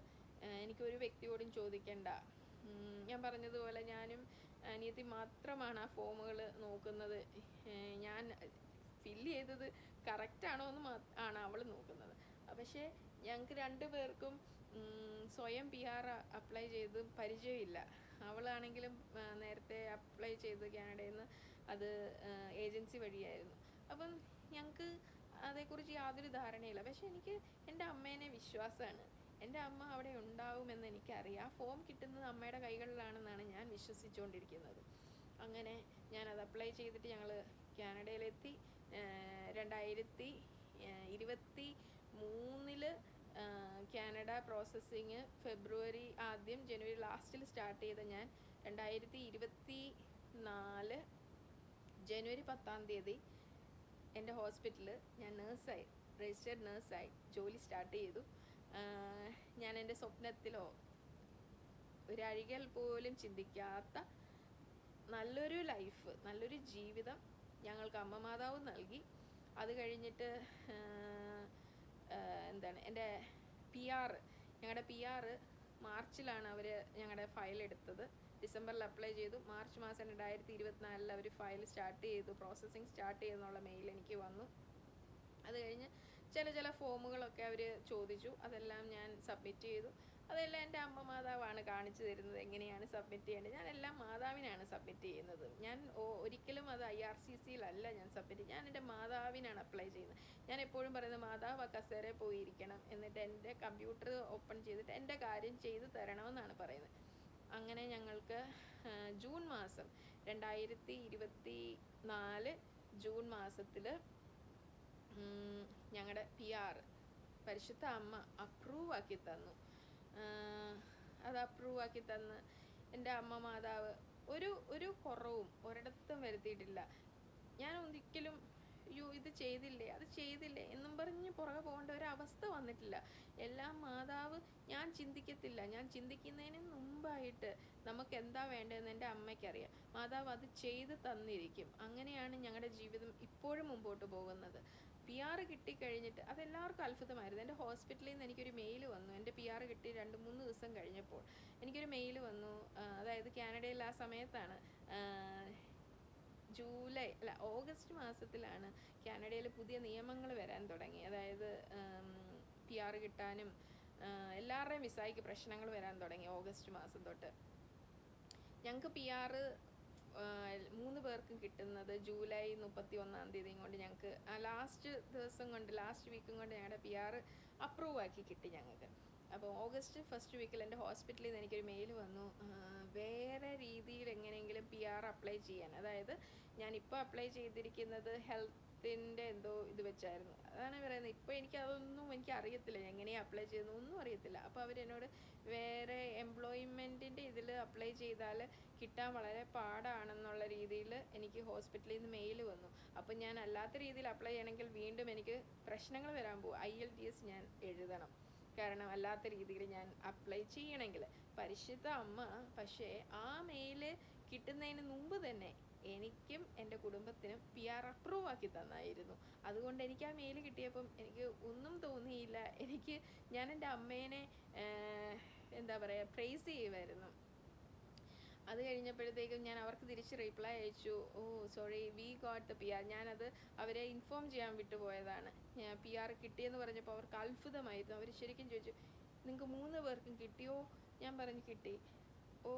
എനിക്കൊരു വ്യക്തിയോടും ചോദിക്കേണ്ട. ഞാൻ പറഞ്ഞതുപോലെ ഞാനും അനിയത്തി മാത്രമാണ് ആ ഫോമുകൾ നോക്കുന്നത്. ഞാൻ ഫില്ല് ചെയ്തത് കറക്റ്റാണോ എന്ന് ആണ് അവൾ നോക്കുന്നത്. പക്ഷേ ഞങ്ങൾക്ക് 2 പേർക്കും സ്വയം പി ആർ അപ്ലൈ ചെയ്ത് പരിചയമില്ല. അവളാണെങ്കിലും നേരത്തെ അപ്ലൈ ചെയ്ത് കാനഡയിൽ നിന്ന് അത് ഏജൻസി വഴിയായിരുന്നു. അപ്പം ഞങ്ങൾക്ക് അതേക്കുറിച്ച് യാതൊരു ധാരണയില്ല. പക്ഷെ എനിക്ക് എൻ്റെ അമ്മേനെ വിശ്വാസമാണ്. എൻ്റെ അമ്മ അവിടെ ഉണ്ടാവുമെന്ന് എനിക്കറിയാം. ആ ഫോം കിട്ടുന്നത് അമ്മയുടെ കൈകളിലാണെന്നാണ് ഞാൻ വിശ്വസിച്ചുകൊണ്ടിരിക്കുന്നത്. അങ്ങനെ ഞാനത് അപ്ലൈ ചെയ്തിട്ട് ഞങ്ങൾ കാനഡയിലെത്തി. 2023 കാനഡ പ്രോസസ്സിങ് ഫെബ്രുവരി ആദ്യം ജനുവരി ലാസ്റ്റിൽ സ്റ്റാർട്ട് ചെയ്ത ഞാൻ 2024 ജനുവരി 10 എൻ്റെ ഹോസ്പിറ്റലിൽ ഞാൻ നേഴ്സായി, രജിസ്റ്റേർഡ് നേഴ്സായി ജോലി സ്റ്റാർട്ട് ചെയ്തു. ഞാൻ എൻ്റെ സ്വപ്നത്തിലോ ഒരഴികൽ പോലും ചിന്തിക്കാത്ത നല്ലൊരു ലൈഫ്, നല്ലൊരു ജീവിതം ഞങ്ങൾക്ക് അമ്മ മാതാവ് നൽകി. അത് കഴിഞ്ഞിട്ട് എൻ്റെ ഞങ്ങളുടെ പി ആർ മാർച്ചിലാണ് അവർ ഞങ്ങളുടെ ഫയൽ എടുത്തത്. ഡിസംബറിൽ അപ്ലൈ ചെയ്തു. മാർച്ച് മാസം 2024 അവർ ഫയൽ സ്റ്റാർട്ട് ചെയ്തു, പ്രോസസ്സിങ് സ്റ്റാർട്ട് ചെയ്തെന്നുള്ള മെയിൽ എനിക്ക് വന്നു. അത് കഴിഞ്ഞ് ചില ഫോമുകളൊക്കെ അവർ ചോദിച്ചു. അതെല്ലാം ഞാൻ സബ്മിറ്റ് ചെയ്തു. അതെല്ലാം എൻ്റെ അമ്മ മാതാവാണ് കാണിച്ചു തരുന്നത് എങ്ങനെയാണ് സബ്മിറ്റ് ചെയ്യേണ്ടത്. ഞാൻ എല്ലാം മാതാവിനാണ് സബ്മിറ്റ് ചെയ്യുന്നത്. ഞാൻ ഒരിക്കലും അത് IRCCയിലല്ല ഞാൻ സബ്മിറ്റ് ചെയ്യുന്നത്. ഞാൻ എൻ്റെ മാതാവിനാണ് അപ്ലൈ ചെയ്യുന്നത്. ഞാൻ എപ്പോഴും പറയുന്നത്, മാതാവ് കസേരയിൽ പോയിരിക്കണം, എന്നിട്ട് എൻ്റെ കമ്പ്യൂട്ടർ ഓപ്പൺ ചെയ്തിട്ട് എൻ്റെ കാര്യം ചെയ്തു തരണമെന്നാണ് പറയുന്നത്. അങ്ങനെ ഞങ്ങൾക്ക് ജൂൺ മാസം 2024 ജൂൺ മാസത്തിൽ ഞങ്ങളുടെ പി ആർ പരിശുദ്ധ അമ്മ അപ്രൂവ് ആക്കി തന്നു. അത് അപ്രൂവ് ആക്കി തന്ന് എൻ്റെ അമ്മ മാതാവ് ഒരു കുറവും ഒരിടത്തും വരുത്തിയിട്ടില്ല. ഞാൻ ഒരിക്കലും ഇത് ചെയ്തില്ലേ അത് ചെയ്തില്ലേ എന്നും പറഞ്ഞ് പുറകെ പോകേണ്ട ഒരവസ്ഥ വന്നിട്ടില്ല. എല്ലാം മാതാവ്, ഞാൻ ചിന്തിക്കത്തില്ല, ഞാൻ ചിന്തിക്കുന്നതിന് മുമ്പായിട്ട് നമുക്ക് എന്താ വേണ്ടതെന്ന് എൻ്റെ അമ്മയ്ക്കറിയാം. മാതാവ് അത് ചെയ്ത് തന്നിരിക്കും. അങ്ങനെയാണ് ഞങ്ങളുടെ ജീവിതം ഇപ്പോഴും മുമ്പോട്ട് പോകുന്നത്. പി ആർ കിട്ടിക്കഴിഞ്ഞിട്ട് അതെല്ലാവർക്കും അത്ഭുതമായിരുന്നു. എൻ്റെ ഹോസ്പിറ്റലിൽ നിന്ന് എനിക്കൊരു മെയിൽ വന്നു. എൻ്റെ പി ആർ കിട്ടി 2-3 ദിവസം കഴിഞ്ഞപ്പോൾ എനിക്കൊരു മെയിൽ വന്നു. അതായത് കാനഡയിൽ ആ സമയത്താണ്, ഓഗസ്റ്റ് മാസത്തിലാണ് കാനഡയിൽ പുതിയ നിയമങ്ങൾ വരാൻ തുടങ്ങി. അതായത് പി ആർ കിട്ടാനും എല്ലാവരുടെയും വിസയ്ക്ക് പ്രശ്നങ്ങൾ വരാൻ തുടങ്ങി ഓഗസ്റ്റ് മാസം തൊട്ട്. ഞങ്ങൾക്ക് പി ആർ 3 പേർക്കും കിട്ടുന്നത് ജൂലൈ 31 കൊണ്ട് ഞങ്ങൾക്ക് ലാസ്റ്റ് വീക്കും കൊണ്ട് ഞങ്ങളുടെ പി ആർ അപ്രൂവ് ആക്കി കിട്ടി ഞങ്ങൾക്ക്. അപ്പോൾ ഓഗസ്റ്റ് ഫസ്റ്റ് വീക്കിൽ എൻ്റെ ഹോസ്പിറ്റലിൽ നിന്ന് എനിക്കൊരു മെയിൽ വന്നു, വേറെ രീതിയിൽ എങ്ങനെയെങ്കിലും പി ആർ അപ്ലൈ ചെയ്യാൻ. അതായത് ഞാനിപ്പോൾ അപ്ലൈ ചെയ്തിരിക്കുന്നത് ഹെൽത്തിൻ്റെ എന്തോ ഇത് വെച്ചായിരുന്നു. അതാണ് പറയുന്നത്. ഇപ്പോൾ എനിക്ക് അറിയത്തില്ല എങ്ങനെയാണ് അപ്ലൈ ചെയ്യുന്നത്, ഒന്നും അറിയത്തില്ല. അപ്പോൾ അവരെന്നോട് വേറെ എംപ്ലോയ്മെൻറ്റിൻ്റെ ഇതിൽ അപ്ലൈ ചെയ്താൽ കിട്ടാൻ വളരെ പാടാണെന്നുള്ള രീതിയിൽ എനിക്ക് ഹോസ്പിറ്റലിൽ നിന്ന് മെയിൽ വന്നു. അപ്പം ഞാൻ അല്ലാത്ത രീതിയിൽ അപ്ലൈ ചെയ്യണമെങ്കിൽ വീണ്ടും എനിക്ക് പ്രശ്നങ്ങൾ വരാൻ പോകും. IELTS ഞാൻ എഴുതണം. കാരണം അല്ലാത്ത രീതിയിൽ ഞാൻ അപ്ലൈ ചെയ്യണമെങ്കിൽ. പരിശുദ്ധ അമ്മ പക്ഷേ ആ മെയിൽ കിട്ടുന്നതിന് മുമ്പ് തന്നെ എനിക്കും എൻ്റെ കുടുംബത്തിനും PR അപ്രൂവ് ആക്കി തന്നായിരുന്നു. അതുകൊണ്ട് എനിക്ക് ആ മെയിൽ കിട്ടിയപ്പം എനിക്ക് ഒന്നും തോന്നിയില്ല. ഞാൻ എൻ്റെ അമ്മേനെ എന്താ പറയുക, പ്രൈസ് ചെയ്യുമായിരുന്നു. അത് കഴിഞ്ഞപ്പോഴത്തേക്കും ഞാൻ അവർക്ക് തിരിച്ച് റിപ്ലൈ അയച്ചു, oh sorry, we got the PR. ഞാനത് അവരെ ഇൻഫോം ചെയ്യാൻ വിട്ടുപോയതാണ്. PR കിട്ടിയെന്ന് പറഞ്ഞപ്പോൾ അവർക്ക് അത്ഭുതമായിരുന്നു. അവർ ശരിക്കും ചോദിച്ചു, നിങ്ങൾക്ക് 3 പേർക്കും കിട്ടിയോ? ഞാൻ പറഞ്ഞു കിട്ടി. ഓ,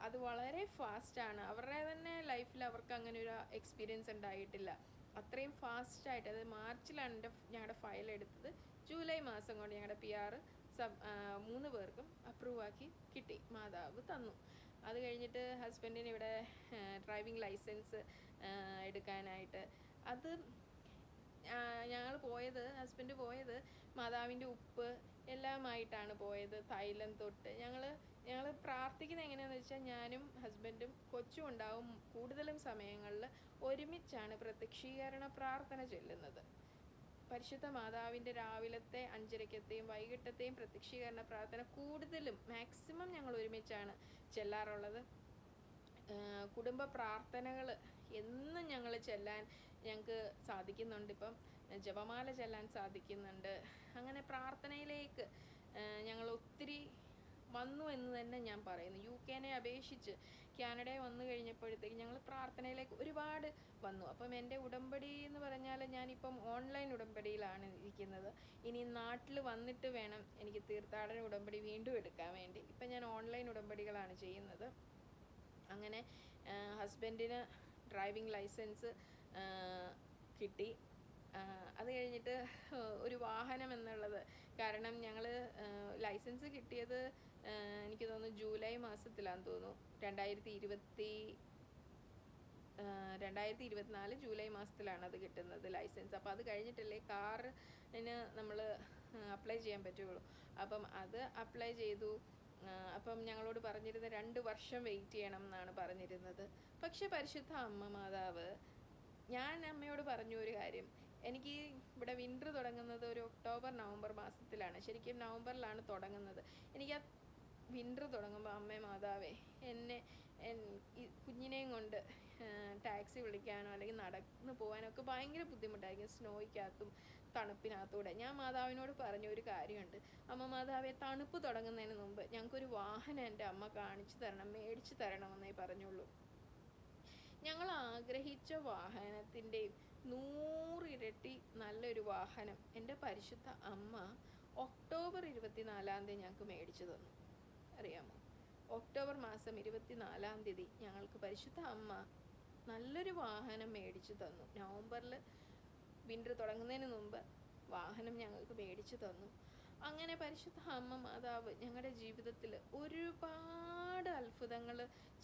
അത് വളരെ ഫാസ്റ്റാണ്. അവരുടെ തന്നെ ലൈഫിൽ അവർക്ക് അങ്ങനെ ഒരു എക്സ്പീരിയൻസ് ഉണ്ടായിട്ടില്ല. അത്രയും ഫാസ്റ്റായിട്ട്, അത് മാർച്ചിലാണ് ഞങ്ങളുടെ ഫയൽ എടുത്തത്. ജൂലൈ മാസം കൊണ്ട് ഞങ്ങളുടെ PR 3 പേർക്കും അപ്രൂവ് ആക്കി കിട്ടി, മാതാവ് തന്നു. അത് കഴിഞ്ഞിട്ട് ഹസ്ബൻഡിന് ഇവിടെ ഡ്രൈവിംഗ് ലൈസൻസ് എടുക്കാനായിട്ട്, അത് ഹസ്ബൻഡ് പോയത് മാതാവിൻ്റെ ഉപ്പ് എല്ലാമായിട്ടാണ് പോയത്, തൈലം തൊട്ട്. ഞങ്ങൾ പ്രാർത്ഥിക്കുന്നത് എങ്ങനെയാണെന്ന് വെച്ചാൽ, ഞാനും ഹസ്ബൻഡും കൊച്ചും ഉണ്ടാവും കൂടുതലും സമയങ്ങളിൽ ഒരുമിച്ചാണ് പ്രത്യക്ഷീകരണ പ്രാർത്ഥന ചൊല്ലുന്നത്. പരിശുദ്ധ മാതാവിൻ്റെ രാവിലത്തെ 5:30-ത്തെയും വൈകിട്ടത്തെയും പ്രത്യക്ഷീകരണ പ്രാർത്ഥന കൂടുതലും മാക്സിമം ഞങ്ങൾ ഒരുമിച്ചാണ് ചെല്ലാറുള്ളത്. കുടുംബ പ്രാർത്ഥനകൾ എന്നും ഞങ്ങൾ ചെല്ലാൻ ഞങ്ങൾക്ക് സാധിക്കുന്നുണ്ട്. ഇപ്പം ജപമാല ചെല്ലാൻ സാധിക്കുന്നുണ്ട്. അങ്ങനെ പ്രാർത്ഥനയിലേക്ക് ഞങ്ങൾ ഒത്തിരി വന്നു എന്ന് തന്നെ ഞാൻ പറയുന്നു. UK-നെ അപേക്ഷിച്ച് കാനഡയിൽ വന്നു കഴിഞ്ഞപ്പോഴത്തേക്ക് ഞങ്ങൾ പ്രാർത്ഥനയിലേക്ക് ഒരുപാട് വന്നു. അപ്പം എൻ്റെ ഉടമ്പടി എന്ന് പറഞ്ഞാൽ, ഞാനിപ്പം ഓൺലൈൻ ഉടമ്പടിയിലാണ് ഇരിക്കുന്നത്. ഇനി നാട്ടിൽ വന്നിട്ട് വേണം എനിക്ക് തീർത്ഥാടന ഉടമ്പടി വീണ്ടും എടുക്കാൻ വേണ്ടി. ഇപ്പം ഞാൻ ഓൺലൈൻ ഉടമ്പടികളാണ് ചെയ്യുന്നത്. അങ്ങനെ ഹസ്ബൻഡിന് ഡ്രൈവിംഗ് ലൈസൻസ് കിട്ടി. അത് കഴിഞ്ഞിട്ട് ഒരു വാഹനം എന്നുള്ളത്, കാരണം ഞങ്ങൾ ലൈസൻസ് കിട്ടിയത് എനിക്ക് തോന്നുന്നു ജൂലൈ മാസത്തിലാണെന്ന് തോന്നുന്നു. 2024 ജൂലൈ മാസത്തിലാണ് അത് കിട്ടുന്നത് ലൈസൻസ്. അപ്പോൾ അത് കഴിഞ്ഞിട്ടല്ലേ കാറിന് നമ്മൾ അപ്ലൈ ചെയ്യാൻ പറ്റുള്ളൂ. അപ്പം അത് അപ്ലൈ ചെയ്തു. അപ്പം ഞങ്ങളോട് പറഞ്ഞിരുന്നത് 2 വർഷം വെയിറ്റ് ചെയ്യണം എന്നാണ് പറഞ്ഞിരുന്നത്. പക്ഷെ പരിശുദ്ധ അമ്മ മാതാവ്, ഞാൻ അമ്മയോട് പറഞ്ഞു ഒരു കാര്യം, എനിക്ക് ഇവിടെ വിൻ്റർ തുടങ്ങുന്നത് ഒരു ഒക്ടോബർ നവംബർ മാസത്തിലാണ്. ശരിക്കും നവംബറിലാണ് തുടങ്ങുന്നത്. എനിക്ക് ആ വിൻ്റർ തുടങ്ങുമ്പോൾ അമ്മേ മാതാവേ, കുഞ്ഞിനെയും കൊണ്ട് ടാക്സി വിളിക്കാനോ അല്ലെങ്കിൽ നടന്ന് പോകാനൊക്കെ ഭയങ്കര ബുദ്ധിമുട്ടായിരിക്കും, സ്നോയ്ക്കകത്തും തണുപ്പിനകത്തൂടെ. ഞാൻ മാതാവിനോട് പറഞ്ഞ ഒരു കാര്യമുണ്ട്, അമ്മ മാതാവെ, തണുപ്പ് തുടങ്ങുന്നതിന് മുമ്പ് ഞങ്ങൾക്കൊരു വാഹനം എൻ്റെ അമ്മ മേടിച്ചു തരണമെന്നേ പറഞ്ഞുള്ളൂ. ഞങ്ങൾ ആഗ്രഹിച്ച വാഹനത്തിൻ്റെയും 100 ഇരട്ടി നല്ലൊരു വാഹനം എൻ്റെ പരിശുദ്ധ അമ്മ ഒക്ടോബർ 24-ാം തീയതി ഞങ്ങൾക്ക് മേടിച്ചു തന്നു. അറിയാമോ, ഒക്ടോബർ മാസം 24-ാം തീയതി ഞങ്ങൾക്ക് പരിശുദ്ധ അമ്മ നല്ലൊരു വാഹനം മേടിച്ചു തന്നു. നവംബറിൽ വിൻ്റർ തുടങ്ങുന്നതിന് മുമ്പ് വാഹനം ഞങ്ങൾക്ക് മേടിച്ചു തന്നു. അങ്ങനെ പരിശുദ്ധ അമ്മ മാതാവ് ഞങ്ങളുടെ ജീവിതത്തിൽ ഒരുപാട് അത്ഭുതങ്ങൾ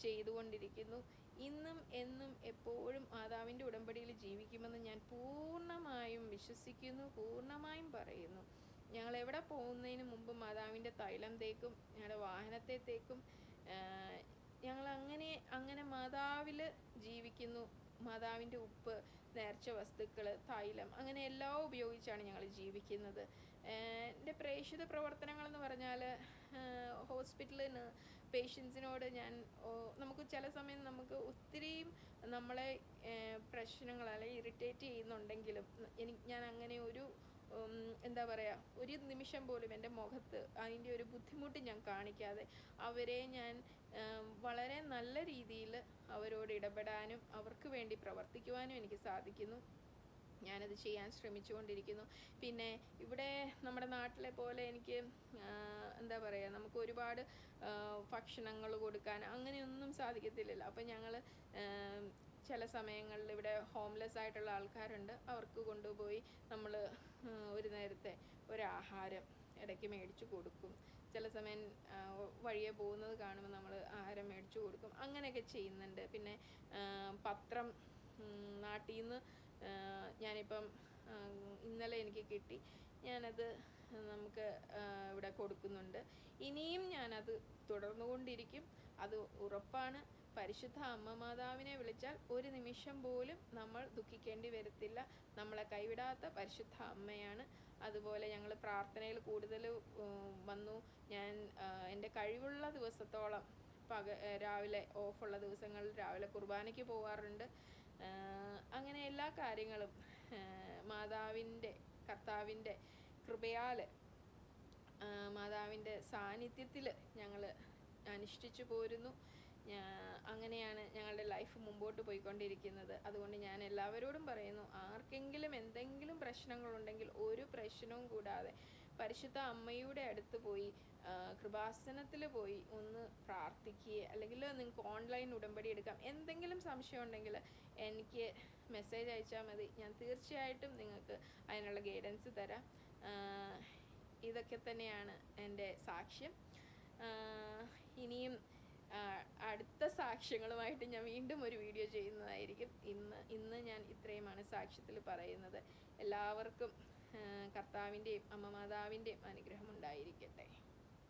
ചെയ്തുകൊണ്ടിരിക്കുന്നു. ഇന്നും എന്നും എപ്പോഴും മാതാവിൻ്റെ ഉടമ്പടിയിൽ ജീവിക്കുമെന്ന് ഞാൻ പൂർണ്ണമായും വിശ്വസിക്കുന്നു, പൂർണ്ണമായും പറയുന്നു. ഞങ്ങൾ എവിടെ പോകുന്നതിന് മുമ്പ് മാതാവിൻ്റെ തൈലം തേക്കും, ഞങ്ങളുടെ വാഹനത്തെ തേക്കും. ഞങ്ങൾ അങ്ങനെ മാതാവിൽ ജീവിക്കുന്നു. മാതാവിൻ്റെ ഉപ്പ്, നേർച്ച വസ്തുക്കൾ, തൈലം, അങ്ങനെ എല്ലാം ഉപയോഗിച്ചാണ് ഞങ്ങൾ ജീവിക്കുന്നത്. എൻ്റെ പ്രേക്ഷിത പ്രവർത്തനങ്ങളെന്ന് പറഞ്ഞാൽ, ഹോസ്പിറ്റലിന് പേഷ്യൻസിനോട് നമുക്ക് ചില സമയം നമുക്ക് ഒത്തിരിയും നമ്മളെ പ്രശ്നങ്ങൾ അല്ലെങ്കിൽ ഇറിറ്റേറ്റ് ചെയ്യുന്നുണ്ടെങ്കിലും ഞാൻ അങ്ങനെ എന്താ പറയുക, ഒരു നിമിഷം പോലും എൻ്റെ മുഖത്ത് അതിൻ്റെ ഒരു ബുദ്ധിമുട്ട് ഞാൻ കാണിക്കാതെ അവരെ ഞാൻ വളരെ നല്ല രീതിയിൽ അവരോട് ഇടപെടാനും അവർക്ക് വേണ്ടി പ്രവർത്തിക്കുവാനും എനിക്ക് സാധിക്കുന്നു. ഞാനത് ചെയ്യാൻ ശ്രമിച്ചുകൊണ്ടിരിക്കുന്നു. പിന്നെ ഇവിടെ നമ്മുടെ നാട്ടിലെ പോലെ എനിക്ക് എന്താ പറയുക, നമുക്ക് ഒരുപാട് ഭക്ഷണങ്ങൾ കൊടുക്കാൻ അങ്ങനെയൊന്നും സാധിക്കത്തില്ലല്ലോ. അപ്പം ഞങ്ങൾ ചില സമയങ്ങളിൽ ഇവിടെ ഹോംലെസ് ആയിട്ടുള്ള ആൾക്കാരുണ്ട്, അവർക്ക് കൊണ്ടുപോയി നമ്മൾ ഒരു നേരത്തെ ഒരാഹാരം ഇടയ്ക്ക് മേടിച്ചു കൊടുക്കും. ചില സമയം വഴിയെ പോകുന്നത് കാണുമ്പോൾ നമ്മൾ ആഹാരം മേടിച്ചു കൊടുക്കും. അങ്ങനെയൊക്കെ ചെയ്യുന്നുണ്ട്. പിന്നെ പത്രം നാട്ടിൽ നിന്ന് ഞാനിപ്പം ഇന്നലെ എനിക്ക് കിട്ടി, ഞാനത് നമുക്ക് ഇവിടെ കൊടുക്കുന്നുണ്ട്. ഇനിയും ഞാനത് തുടർന്നുകൊണ്ടിരിക്കും, അത് ഉറപ്പാണ്. പരിശുദ്ധ അമ്മ മാതാവിനെ വിളിച്ചാൽ ഒരു നിമിഷം പോലും നമ്മൾ ദുഃഖിക്കേണ്ടി വരത്തില്ല. നമ്മളെ കൈവിടാത്ത പരിശുദ്ധ അമ്മയാണ്. അതുപോലെ ഞങ്ങൾ പ്രാർത്ഥനയിൽ കൂടുതൽ വന്നു. ഞാൻ എൻ്റെ കഴിവുള്ള ദിവസത്തോളം രാവിലെ ഓഫുള്ള ദിവസങ്ങളിൽ രാവിലെ കുർബാനയ്ക്ക് പോകാറുണ്ട്. അങ്ങനെ എല്ലാ കാര്യങ്ങളും കർത്താവിൻ്റെ കൃപയാൽ, മാതാവിൻ്റെ സാന്നിധ്യത്തിൽ ഞങ്ങൾ അനുഷ്ഠിച്ചു പോരുന്നു. അങ്ങനെയാണ് ഞങ്ങളുടെ ലൈഫ് മുമ്പോട്ട് പോയിക്കൊണ്ടിരിക്കുന്നത്. അതുകൊണ്ട് ഞാൻ എല്ലാവരോടും പറയുന്നു, ആർക്കെങ്കിലും എന്തെങ്കിലും പ്രശ്നങ്ങളുണ്ടെങ്കിൽ ഒരു പ്രശ്നവും കൂടാതെ പരിശുദ്ധ അമ്മയുടെ അടുത്ത് പോയി കൃപാസനത്തിൽ പോയി ഒന്ന് പ്രാർത്ഥിക്കുക. അല്ലെങ്കിൽ നിങ്ങൾക്ക് ഓൺലൈൻ ഉടമ്പടി എടുക്കാം. എന്തെങ്കിലും സംശയം ഉണ്ടെങ്കിൽ എനിക്ക് മെസ്സേജ് അയച്ചാൽ മതി. ഞാൻ തീർച്ചയായിട്ടും നിങ്ങൾക്ക് അതിനുള്ള ഗൈഡൻസ് തരാം. ഇതൊക്കെ തന്നെയാണ് എൻ്റെ സാക്ഷ്യം. ഇനിയും അടുത്ത സാക്ഷ്യങ്ങളുമായിട്ട് ഞാൻ വീണ്ടും ഒരു വീഡിയോ ചെയ്യുന്നതായിരിക്കും. ഇന്ന് ഞാൻ ഇത്രയുമാണ് സാക്ഷ്യത്തിൽ പറയുന്നത്. എല്ലാവർക്കും കർത്താവിൻ്റെയും അമ്മ മാതാവിൻ്റെയും അനുഗ്രഹം ഉണ്ടായിരിക്കട്ടെ.